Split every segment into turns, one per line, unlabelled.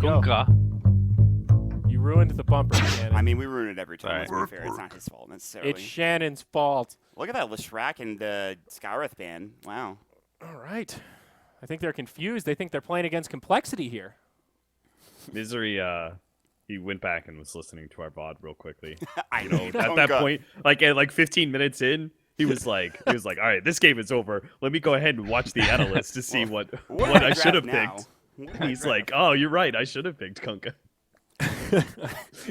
go. You ruined the bumper, Shannon.
I mean, we ruin it every time.
All
Let's be fair. It's not his fault necessarily.
It's Shannon's fault.
Look at that Leshrac and Skywrath ban. Wow.
All right. I think they're confused. They think they're playing against complexity here.
Misery, he went back and was listening to our VOD real quickly.
I
You know,
know.
at that point, at 15 minutes in, he was like, all right, this game is over. Let me go ahead and watch the analyst to see what I should have picked. He's like, oh, you're right. I should have picked Kunkka.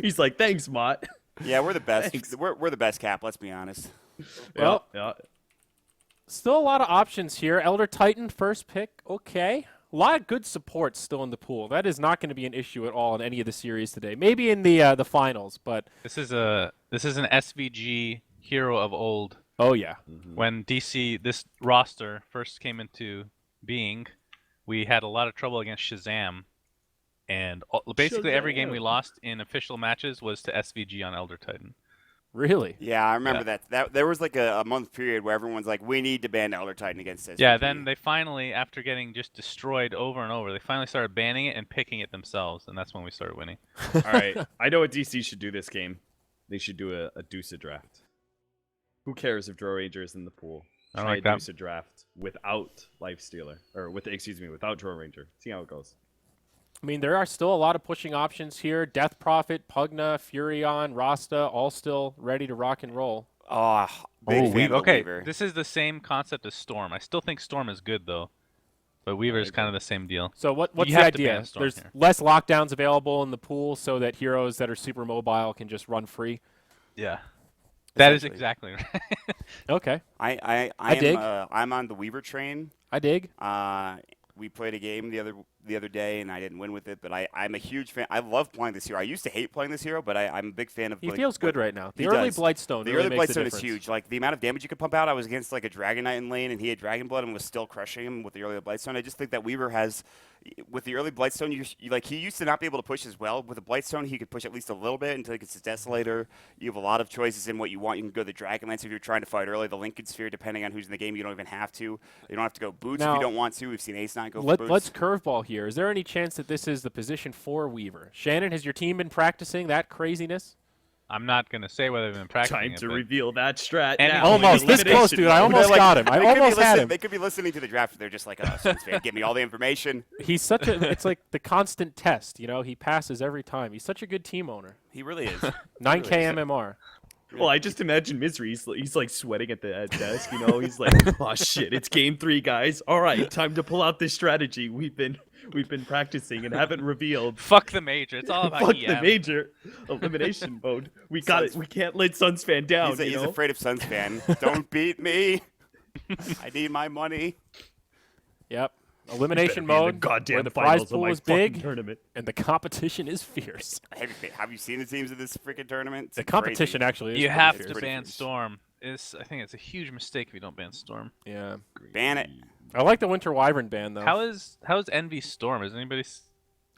He's like, thanks, Mott.
Yeah, we're the best.
Thanks.
We're the best cap. Let's be honest.
Well,
yeah.
still a lot of options here. Elder Titan, first pick. Okay. A lot of good support still in the pool. That is not going to be an issue at all in any of the series today. Maybe in the finals, but
This is an SVG hero of old.
oh yeah.
When this roster first came into being, we had a lot of trouble against Shazam, and basically every game we lost in official matches was to SVG on Elder Titan.
Really?
Yeah, I remember that. There was like a month period where everyone's like, we need to ban Elder Titan against this.
Yeah, then they finally, after getting just destroyed over and over, they finally started banning it and picking it themselves, and that's when we started winning.
All right, I know what DC should do this game. They should do a Deuce draft. Who cares if Draw Ranger is in the pool?
I
Try
like
a
that.
Deuce without Lifestealer, or without Draw Ranger. See how it goes.
I mean, there are still a lot of pushing options here. Death Prophet, Pugna, Furion, Rasta, all still ready to rock and roll.
Oh, big fan of the
Okay,
Weaver.
this is the same concept as Storm. I still think Storm is good, though. But Weaver is kind of the same deal.
So what's
You
the
have to ban
idea?
Storm
There's
here.
less lockdowns available in the pool so that heroes that are super mobile can just run free.
Yeah. That is
Essentially.
exactly right.
Okay.
I
dig.
I'm on the Weaver train.
I dig.
We played a game the other day, and I didn't win with it. But I'm a huge fan. I love playing this hero. I used to hate playing this hero, but I'm a big fan of.
He
like,
feels good right now. The
he
early
does.
Blightstone
The
really
early
makes a
Blightstone is
difference.
huge. Like the amount of damage you could pump out. I was against like a Dragon Knight in lane, and he had Dragon Blood and was still crushing him with the early Blightstone. I just think that Weaver has, with the early Blightstone, he used to not be able to push as well. With the Blightstone, he could push at least a little bit until he gets his Desolator. You have a lot of choices in what you want. You can go the Dragonlance if you're trying to fight early. The Lincoln Sphere, depending on who's in the game, you don't even have to. You don't have to go boots if
Now,
you don't want to. We've seen Ace Knight go for boots.
Let's curveball here. Is there any chance that this is the position for Weaver? Shannon, has your team been practicing that craziness?
I'm not going to say whether they've been practicing
Time
it,
to
but
reveal that strat.
And
now.
Almost. This close, dude. I almost got him. I almost had him.
They could be listening to the draft. They're just like, oh, Suns fan, give me all the information.
He's such a. It's like the constant test. You know, he passes every time. He's such a good team owner.
He really is.
9K MMR.
Well, I just imagine Misery. He's like sweating at the desk. You know, he's like, "Oh shit, it's game 3, guys. All right, time to pull out this strategy we've been practicing and haven't revealed."
fuck the major. It's all about
Fuck
EM.
the major elimination mode. We got it. We can't let Suns fan down.
He's
you know?
afraid of Suns fan. Don't beat me. I need my money.
Yep.
Better
Elimination
be in the
mode,
goddamn
where the
finals
prize
of
pool
my
is
fucking
big
tournament.
and the competition is fierce.
Have you seen the teams of this freaking tournament? It's
The competition
crazy.
actually is
You
pretty
have
fierce.
to
pretty
ban
fierce.
Storm. I think it's a huge mistake if you don't ban Storm.
Yeah.
Ban it.
I like the Winter Wyvern ban, though.
How's Envy Storm? Is anybody?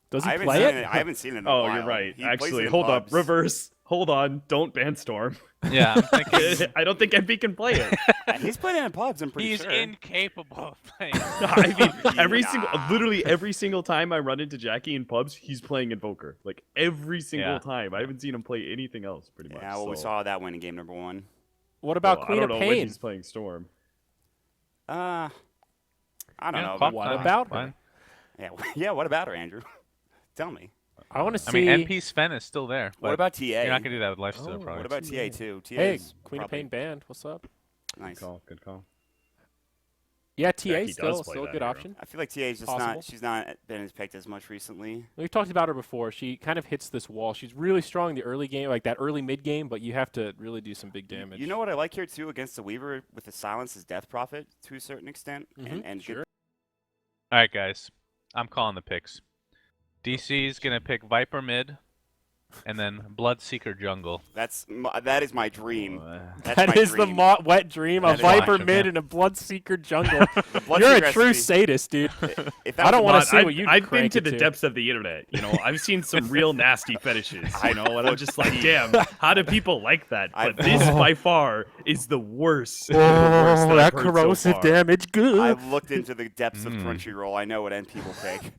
Does he
I haven't
play
seen
it?
I haven't seen it in a
Oh,
while.
you're right.
He plays it
Actually,
in
hold up.
pubs.
Reverse. Hold on. Don't ban Storm.
Yeah, I'm thinking
I don't think MP can play it.
He's playing it in pubs. I'm pretty
he's
sure.
incapable of playing.
I mean,
Nah.
literally every single time I run into Jackie in pubs, he's playing Invoker. Like every single
Yeah.
time. I haven't seen him play anything else, pretty much.
Yeah, well, we
so-
saw that win in game number 1.
What about
Well,
Queen
I
of
don't know when
Pain?
he's playing Storm.
I don't
Yeah,
know.
pop
What
time,
about her?
fine.
Yeah, what about her, Andrew? Tell me.
I want to
I
see.
mean, NP Sven is still there.
What
but
about TA?
You're not gonna do that with Lifesteal,
Oh,
probably.
What about TA too? TA
Hey,
is
Queen of
probably
Pain banned. What's up?
nice.
Good call.
Yeah,
Jackie
TA still
does play
a
that
good
hero.
option.
I feel like TA's just
Possible.
not. She's not been as picked as much recently.
We've talked about her before. She kind of hits this wall. She's really strong in the early game, like that early mid game, but you have to really do some big damage.
You know what I like here too against the Weaver with the silence is Death Prophet to a certain extent,
Mhm,
and
sure.
good.
All right, guys. I'm calling the picks. DC's gonna pick Viper mid, and then Bloodseeker jungle.
That is my dream. That's
That
my
is the
dream.
wet dream. A
That is
Viper
awesome,
mid
yeah.
and a Bloodseeker jungle.
Bloodseeker
You're a
has
true
to be-
sadist, dude.
If that
I don't
was-
want to see what you
I've been
crank
to
it
the depths of the internet. You know, I've seen some real nasty fetishes. You know, and I'm just like, damn, how do people like that? But this by far is the worst. The worst
Oh,
I've
that
heard so
corrosive
far.
damage. Good.
I've looked into the depths of Crunchyroll. I know what end people pick.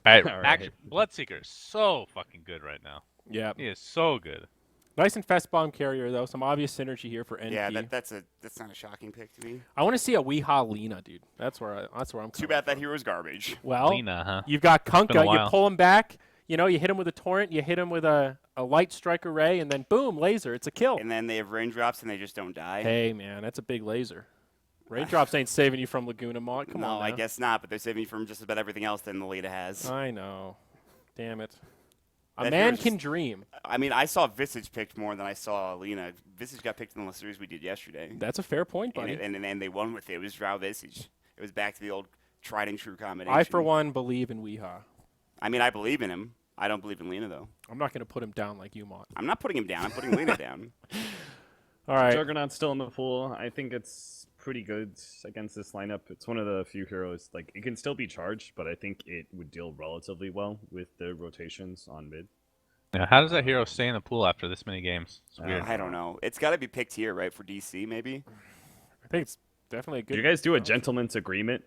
All All right,
All right.
Action Bloodseeker is so fucking good right now.
Yeah.
He is so good.
Nice and fast bomb carrier though. Some obvious synergy here for NP.
Yeah, that's not a shocking pick to me.
I want to see a Weehaw Lena, dude. That's where I'm.
Too
coming
bad that
from.
hero's garbage.
Well,
Lena, huh?
you've got
been a
Kunkka. You
while.
pull him back. You know, you hit him with a torrent. You hit him with a light strike array, and then boom, laser. It's a kill.
And then they have raindrops and they just don't die.
Hey man, that's a big laser. Raindrops ain't saving you from Laguna Mont. Come
no,
on.
I
now.
guess not, but they're saving you from just about everything else that Lita has.
I know. Damn it. A
That
man
hero's
can
just-
dream.
I mean, I saw Visage picked more than I saw Lena. Visage got picked in the series we did yesterday.
That's a fair point,
And,
buddy.
and they won with it. It was Drow Visage. It was back to the old tried and true combination.
I, for one, believe in Weehaw.
I mean, I believe in him. I don't believe in Lena, though.
I'm not going to put him down like you, Mont.
I'm not putting him down. I'm putting Lena down.
All right.
Juggernaut's still in the pool. I think it's pretty good against this lineup. It's one of the few heroes, like, it can still be charged, but I think it would deal relatively well with the rotations on mid.
Yeah, how does that hero stay in the pool after this many games? It's weird.
I don't know. It's got to be picked here, right, for DC, maybe?
I think it's definitely a good.
Did you guys do a gentleman's agreement?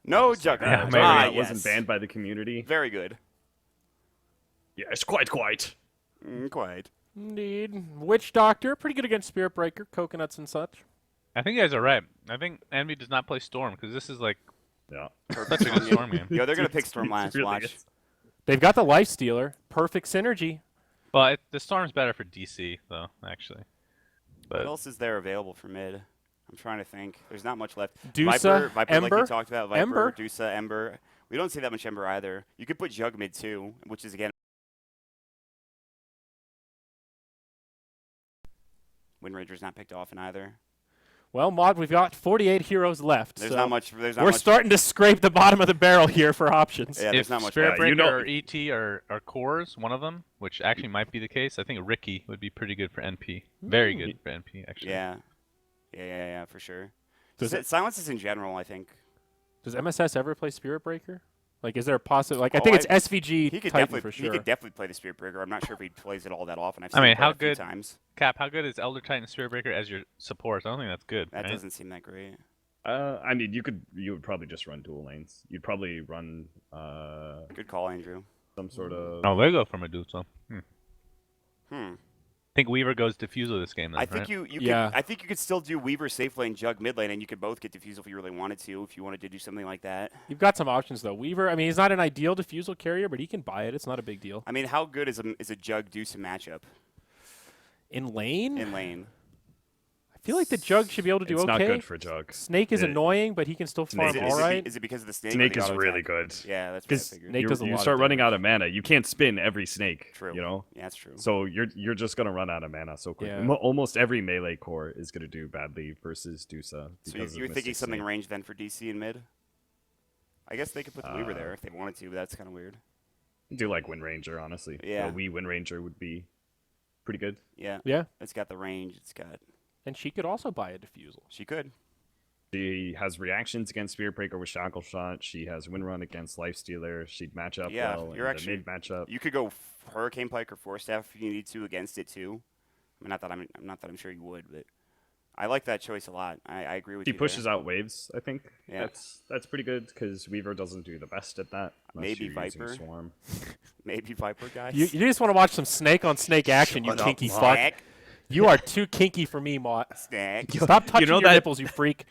No, Juggernaut.
Yeah, maybe.
Juggernaut
yes.
wasn't banned by the community?
Very good.
Yes, quite.
Quite.
Indeed. Witch Doctor, pretty good against Spirit Breaker, coconuts and such.
I think you guys are right. I think Envy does not play Storm because this is like
Yeah.
such a good Storm game.
Yo, they're going to pick
It's
Storm Lance.
really
Watch.
good.
They've got the Life Stealer. Perfect synergy.
But the Storm's better for DC though, actually.
What
But
else is there available for mid? I'm trying to think. There's not much left.
Dusa,
Viper,
Ember,
like you talked about. Viper,
Ember.
Dusa, Ember. We don't see that much Ember either. You could put Jug mid too, which is again. Windranger's not picked often either.
Well, Mod, we've got 48 heroes left.
There's
so
not much. There's not
we're
much.
starting to scrape the bottom of the barrel here for options.
Yeah, there's
if
not much
Spirit
left.
Breaker
You know-
or ET are cores, one of them, which actually might be the case, I think Ricky would be pretty good for NP. Very good for NP, actually.
Yeah, for sure.
Does it-
Silences in general, I think.
Does MSS ever play Spirit Breaker? Like, is there a possible? Like, I
Oh,
think it's
I-
SVG
He could
Titan
definitely.
for
He
sure.
could definitely play the Spirit Breaker. I'm not sure if he plays it all that often. I've
I
seen
mean,
him play
how
it a few
good-
times.
Cap, how good is Elder Titan Spirit Breaker as your support? I don't think that's good.
That
right?
doesn't seem that great.
I mean, you would probably just run dual lanes. You'd probably run
Good call, Andrew.
some sort of.
No, they go for Medusa.
Hmm.
I think Weaver goes Diffusal this game, then,
I think
right?
you
Yeah.
could, I think you could still do Weaver safe lane, Jug mid lane, and you could both get Diffusal if you really wanted to. If you wanted to do something like that.
You've got some options though. Weaver, I mean, he's not an ideal diffusal carrier, but he can buy it. It's not a big deal.
I mean, how good is a Jug Deuce matchup
In lane,
in lane?
I feel like the Jug should be able to do
It's
okay.
not good for Jug.
Snake is
It-
annoying, but he can still farm
Snake
all right.
Is it because of the snake? or
Snake
the
is
auto
really
attack?
good.
Yeah, that's what I
Because
figured.
Snake does a lot
you
of
start running
damage.
out of mana. You can't spin every snake.
True.
You know.
Yeah, that's true.
So you're just gonna run out of mana so quick.
Yeah.
Almost every melee core is gonna do badly versus Dusa.
So
because of
you're thinking
Mystic
something
Snake.
ranged then for DC and mid? I guess they could put the Weaver there if they wanted to, but that's kind of weird.
Do like Wind Ranger, honestly.
Yeah.
The Wii Wind Ranger would be pretty good.
Yeah.
Yeah,
It's got the range. It's got.
and she could also buy a diffusal.
She could.
She has reactions against Spirit Breaker with Shackle Shot. She has Wind Run against Life Stealer. She'd match up
Yeah,
well
you're
in
actually-
the mid matchup.
You could go Hurricane Pike or Force Staff if you need to against it too. I mean, not that I'm sure you would, but I like that choice a lot. I agree with
She
you.
pushes
there.
out waves, I think.
Yeah.
That's pretty good because Weaver doesn't do the best at that. unless
Maybe
you're using
Viper.
Swarm.
Maybe Viper guys.
You just want to watch some snake on snake action, you
Shut up,
kinky fuck.
Snack.
You are too kinky for me, Mott.
Snack.
Stop touching
know
your
that-
nipples, you freak.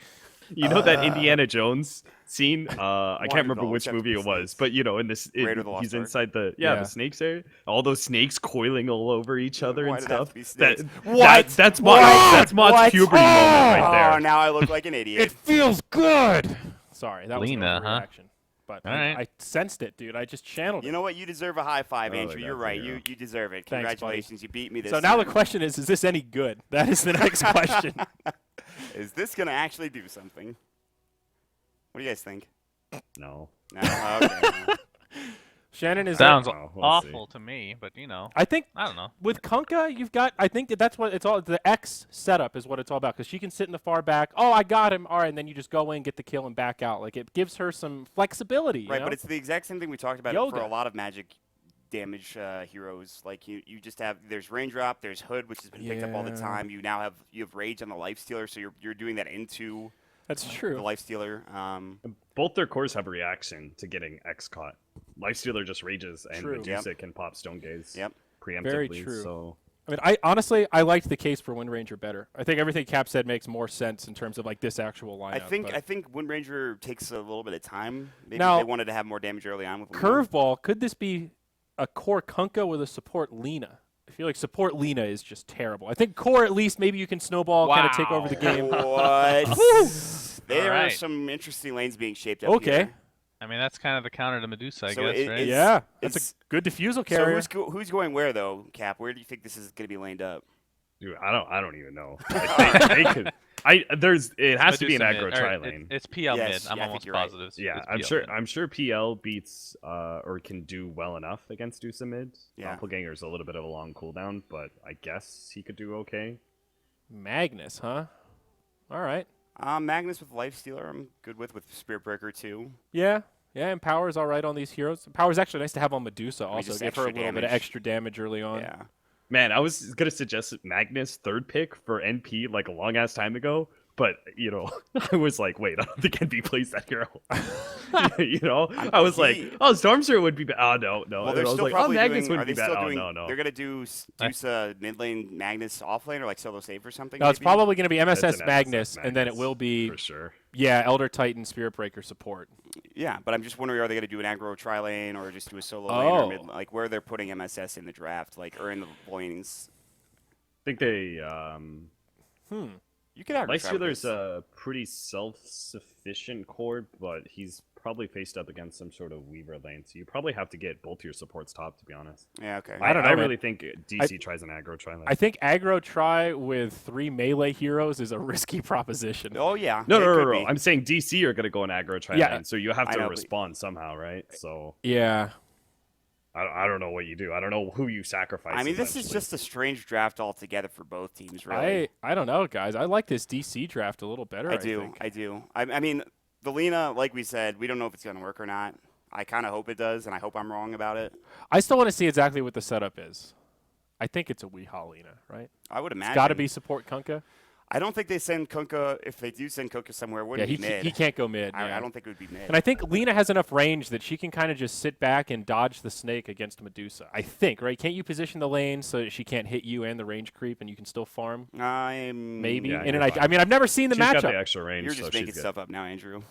You know that Indiana Jones scene? I
One
can't
of
remember
those
which
have to
movie
be
it was,
snakes.
but you know, in this,
Raiders of the Lost
he's
Ark?
inside the
Yeah.
the snakes area. All those snakes coiling all over each other
Why
and
did it have
stuff.
to be snakes?
That's Mod's puberty moment right there.
Oh, now I look like an idiot.
It feels good. Sorry, that was an
Lena, huh?
overreaction. But
All
I
right.
sensed it, dude. I just channeled
You
it.
know what? You deserve a high five,
Oh,
Andrew.
that's
You're
a
right.
hero.
You deserve it.
Thanks, buddy.
Congratulations. You beat me this
So now the
time.
question is this any good? That is the next question.
Is this going to actually do something? What do you guys think?
No.
No? Okay.
Shannon is.
Sounds
Oh, we'll
awful to me, but you know,
I think
I don't know.
with Kunkka, you've got. I think that's what it's all. The X setup is what it's all about because she can sit in the far back. Oh, I got him. All right, and then you just go in, get the kill, and back out. Like it gives her some flexibility. you
Right,
know?
but it's the exact same thing we talked about
Yoga.
for a lot of Magic damage heroes. Like you just have there's Raindrop, there's Hood, which has been picked up all the
Yeah.
time. You have Rage on the Life Stealer, so you're doing that into
that's
the
true.
Life Stealer.
Both their cores have a reaction to getting X caught. Lifestealer just rages, and
True.
Medusa can pop Stone Gaze preemptively.
Very true.
So
I mean, I honestly liked the case for Wind Ranger better. I think everything Cap said makes more sense in terms of like this actual lineup.
I think Wind Ranger takes a little bit of time. Maybe
Now,
they wanted to have more damage early on with Lena.
Curveball, could this be a core Kunkka with a support Lena? I feel like support Lena is just terrible. I think core, at least, maybe you can snowball, kind of take over the game.
What? There are
Alright.
some interesting lanes being shaped up
Okay.
here.
I mean, that's kind of the counter to Medusa, I
So
guess,
it-
right?
it's-
Yeah, that's
it's-
a good diffusal
So
carrier.
who's going where though, Cap? Where do you think this is going to be laned up?
dude, I don't even know. Like, they could. It has to be an
Medusa
aggro
mid,
tri
or
lane.
It's PL
Yes,
mid. I'm
yeah, I think
almost
you're right.
positive. It's
Yeah,
PL mid.
I'm sure PL beats or can do well enough against Dusa mid.
Yeah.
Doppelganger's a little bit of a long cooldown, but I guess he could do okay.
Magnus, huh? All right.
Magnus with Lifestealer, I'm good with Spirit Breaker too.
Yeah, and Power's all right on these heroes. Power's actually nice to have on Medusa also.
just
Give her a
extra
little bit of
damage.
extra damage early on.
Yeah.
Man, I was gonna suggest Magnus third pick for NP like a long ass time ago, but I was like, wait, I don't think NP plays that hero. I was like, Stormster would be bad. Oh no.
Well,
And
they're
I was
still
like,
probably
Magnus
doing. Are
wouldn't
they
be bad.
still
Oh
doing?
no.
They're gonna do Dusa mid lane, Magnus off lane, or like solo save or something.
No, it's
maybe?
probably going to be
That's
MSS
an
Magnus,
MSS
and then it
Magnus,
will be
for sure.
Elder Titan Spirit Breaker support.
Yeah, but I'm just wondering, are they gonna do an aggro tri lane or just do a solo lane or mid, like where they're putting MSS in the draft, like or in the lanes?
I think they
You could aggro tri with
Lifestealer's
this.
a pretty self-sufficient core, but he's probably faced up against some sort of Weaver lane, so you probably have to get both your supports top, to be honest.
Yeah, okay.
I don't know,
I
man.
really think DC tries an aggro tri lane.
I think aggro try with 3 melee heroes is a risky proposition.
Oh yeah.
No,
it
no,
could
no, no.
be.
I'm saying DC are going to go an aggro tri
Yeah.
lane, so you have
I
to
know, but-
respond somehow, right? So
Yeah.
I don't know what you do. I don't know who you sacrifice.
I mean, this is
essentially.
just a strange draft altogether for both teams, really.
I don't know, guys. I like this DC draft a little better.
I do.
think.
I do. I mean, the Lena, like we said, we don't know if it's going to work or not. I kind of hope it does, and I hope I'm wrong about it.
I still want to see exactly what the setup is. I think it's a Weehaw Lena, right?
I would imagine.
It's got to be support Kunkka.
I don't think they send Kunkka. If they do send Kunkka somewhere, it
Yeah,
wouldn't
he,
be mid.
he can't go mid.
I
yeah.
don't think it would be mid.
And I think Lena has enough range that she can kind of just sit back and dodge the snake against Medusa. I think, right? Can't you position the lane so that she can't hit you and the range creep and you can still farm? Maybe.
Yeah,
and
you're
then
fine.
I mean, I've never seen the
She's got
matchup.
the extra range,
You're
so
just
she's
making
good.
stuff up now, Andrew.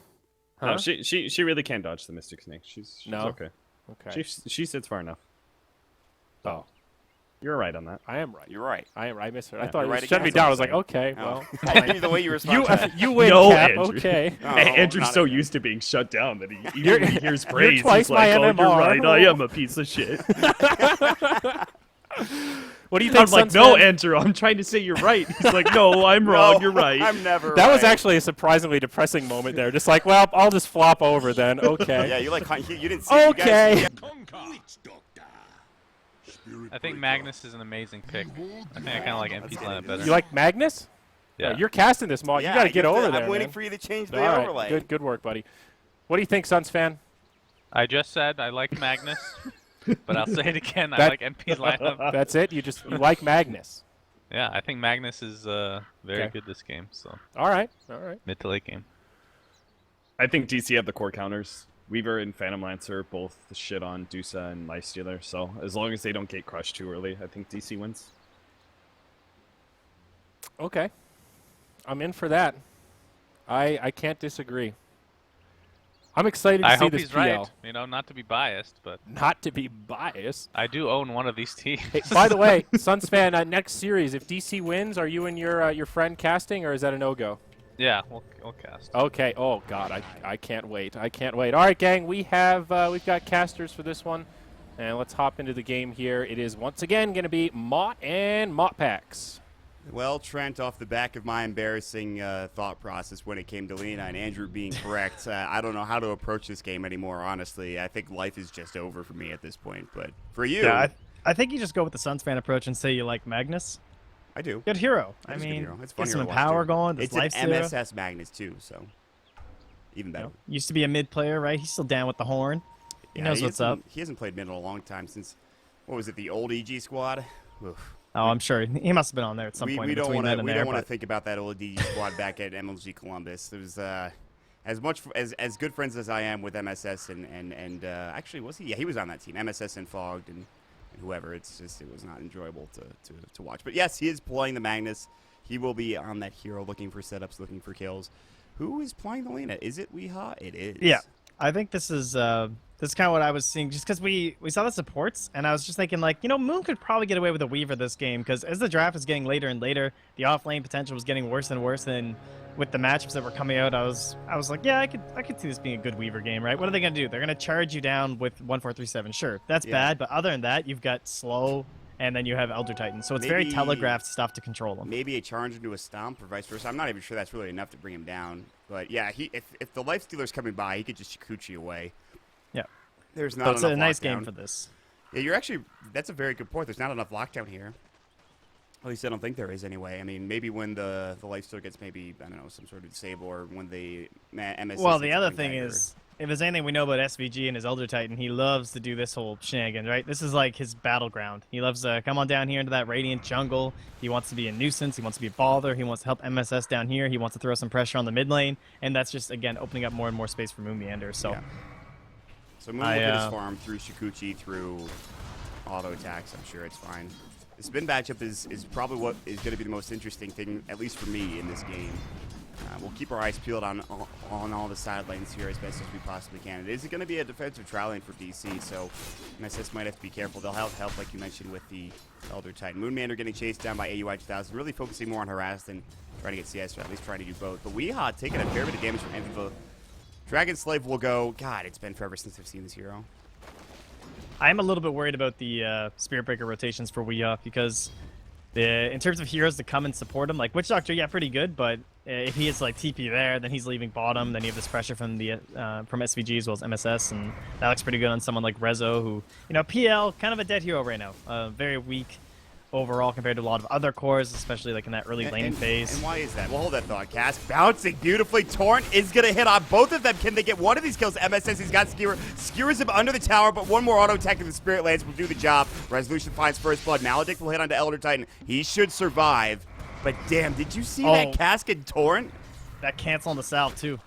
Huh?
No, she really can dodge the Mystic Snake. She's
No?
okay.
Okay.
She sits far enough.
Oh,
You're right on that.
I am right.
You're right.
I misheard.
Yeah.
I thought
You're
you
right
shut me
again.
down. I was
That's
like,
what I'm
okay, well,
Oh. the way you respond
you
to that.
you win,
No,
Cap.
Andrew.
Okay.
Oh,
Andrew's
not
so
again.
used to being shut down that he
You're-
even when he hears
you're
praise,
twice
he's like,
my
"Oh, you're
NMR."
right. I am a piece of shit."
What do you think?
I'm like,
Suns
"No,
fan?
Andrew, I'm trying to say you're right." He's like, "No, I'm wrong. You're right."
I'm never
That was
right.
actually a surprisingly depressing moment there. Just like, well, I'll just flop over then. Okay.
Yeah, you like you didn't see you guys-
Okay.
I think Magnus is an amazing pick. I think I kind of like NP's lineup better.
You like Magnus?
Yeah.
Oh, you're casting this, Maul.
Yeah,
you got to
I
get over
I'm
there.
waiting
man.
for you to change the
All right.
overlay.
Good work, buddy. What do you think, Suns fan?
I just said I like Magnus, but I'll say it again. I
That-
like NP's lineup.
That's it. You like Magnus.
Yeah, I think Magnus is very
Okay.
good this game. So
All right.
mid to late game.
I think DC have the core counters. Weaver and Phantom Lancer both shit on Dusa and Lifestealer, so as long as they don't get crushed too early, I think DC wins.
Okay. I'm in for that. I can't disagree. I'm excited to
I
see
hope
this
he's
PL.
right. You know, not to be biased, but
Not to be biased.
I do own one of these teams.
Hey, by the way, Suns fan, next series, if DC wins, are you and your friend casting, or is that a no-go?
Yeah, we'll cast.
Okay. Oh God, I can't wait. I can't wait. All right, gang, we've got casters for this one, and let's hop into the game here. It is once again going to be Mott and Mott packs.
Well, Trent, off the back of my embarrassing thought process when it came to Lena and Andrew being correct, I don't know how to approach this game anymore, honestly. I think life is just over for me at this point. But for you,
Yeah, I think you just go with the Suns fan approach and say you like Magnus.
I do.
Good hero.
It
I
is a good
mean,
hero. It's
get
funny
some
to watch,
power
too.
going. This
It's an
Lifestealer.
MSS Magnus, too, so even better.
Used to be a mid player, right? He's still down with the horn. He knows what's up.
He hasn't played mid in a long time since, what was it, the old EG squad? Oof.
Oh, I'm sure he must have been on there at some point
We don't
between
want
then
to
and
we
there.
don't want to
But
think about that old EG squad back at MLG Columbus. It was as much as good friends as I am with MSS and actually was he? Yeah, he was on that team. MSS and Fogged and whoever. It was not enjoyable to watch. But yes, he is playing the Magnus. He will be on that hero, looking for setups, looking for kills. Who is playing the Lena? Is it Weehaw? It is.
Yeah, I think this is kind of what I was seeing, just because we saw the supports, and I was just thinking, like, Moon could probably get away with a Weaver this game, because as the draft was getting later and later, the off-lane potential was getting worse and worse, and with the matchups that were coming out, I was like, yeah, I could see this being a good Weaver game, right? What are they going to do? They're going to charge you down with 1-4-3-7. Sure, that's bad, but other than that, you've got slow, and then you have Elder Titan, so it's very telegraphed stuff to control them.
Maybe a charge into a stomp or vice versa. I'm not even sure that's really enough to bring him down. But yeah, if the Lifestealer's coming by, he could just Shikuchi away.
Yeah.
There's not
so
enough
it's a nice
lockdown.
game for this.
Yeah, that's a very good point. There's not enough lockdown here. At least I don't think there is anyway. I mean, maybe when the Lifestealer gets maybe, I don't know, some sort of disable, or when the MS.
Well, the other thing is, if there's anything we know about SVG and his Elder Titan, he loves to do this whole shenanigan, right? This is like his battleground. He loves to come on down here into that Radiant jungle. He wants to be a nuisance. He wants to be a bother. He wants to help MSS down here. He wants to throw some pressure on the mid lane, and that's just, again, opening up more and more space for Moon Meander. So,
So Moon will get his farm through Shikuchi, through auto attacks. I'm sure it's fine. The spin matchup is probably what is going to be the most interesting thing, at least for me, in this game. We'll keep our eyes peeled on all the side lanes here as best as we possibly can. It is going to be a defensive trial lane for DC, so MSS might have to be careful. They'll help, like you mentioned, with the Elder Titan. Moonmander getting chased down by AUI 2000, really focusing more on harass than trying to get CS, or at least trying to do both. But Weehaw taking a fair bit of damage from Envy. Dragon Slave will go. God, it's been forever since I've seen this hero.
I'm a little bit worried about the Spirit Breaker rotations for Weehaw, because in terms of heroes to come and support him, like Witch Doctor, yeah, pretty good, but if he is like TP there, then he's leaving bottom. Then you have this pressure from the from SVG as well as MSS, and that looks pretty good on someone like Rezo, who, PL, kind of a dead hero right now. Very weak overall compared to a lot of other cores, especially like in that early laning phase.
And why is that? Well, hold that thought, Cass. Bouncing beautifully. Torrent is going to hit on both of them. Can they get one of these kills? MSS, he's got Skewer. Skewers him under the tower, but one more auto attack in the Spirit Lance will do the job. Resolution finds first blood. Maledict will hit onto Elder Titan. He should survive. But damn, did you see that Cascade Torrent?
That cancel on the salve too.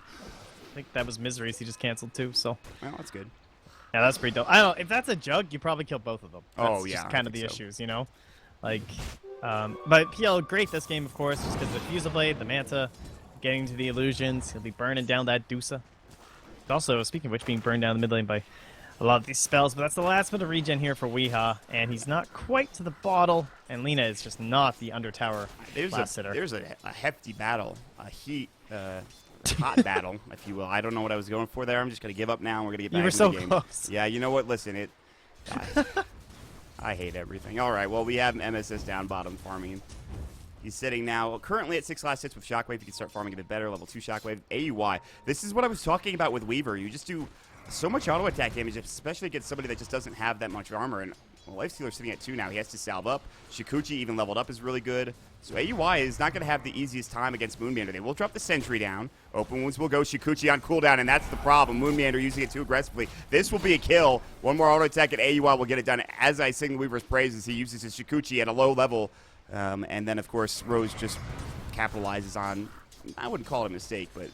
I think that was Misery's. He just canceled too, so.
Well, that's good.
Yeah, that's pretty dope. I don't know. If that's a jug, you probably kill both of them. That's just kind of the
so.
issues, Like, but PL, great this game, of course, just because the Fusil Blade, the Manta, getting to the illusions. He'll be burning down that Dusa. Also, speaking of which, being burned down the mid lane by a lot of these spells, but that's the last bit of regen here for Weehaw, and he's not quite to the bottle, and Lena is just not the under tower last hitter.
There's a hefty battle, hot battle, if you will. I don't know what I was going for there. I'm just going to give up now, and we're going to get back into the game.
You were so close.
Yeah, you know what? Listen, I hate everything. All right, well, we have MSS down bottom farming. He's sitting now currently at 6 last hits with Shockwave. You can start farming a bit better. Level 2 Shockwave. AUI. This is what I was talking about with Weaver. You just do so much auto attack damage, especially against somebody that just doesn't have that much armor. And Lifestealer's sitting at 2 now. He has to salve up. Shikuchi even leveled up is really good. So AUI is not going to have the easiest time against Moonmeander. They will drop the sentry down. Open wounds will go. Shikuchi on cooldown, and that's the problem. Moonmeander using it too aggressively. This will be a kill. One more auto attack, and AUI will get it done. As I sing Weaver's praises, he uses his Shikuchi at a low level. And then, of course, Rose just capitalizes on, I wouldn't call it a mistake, but...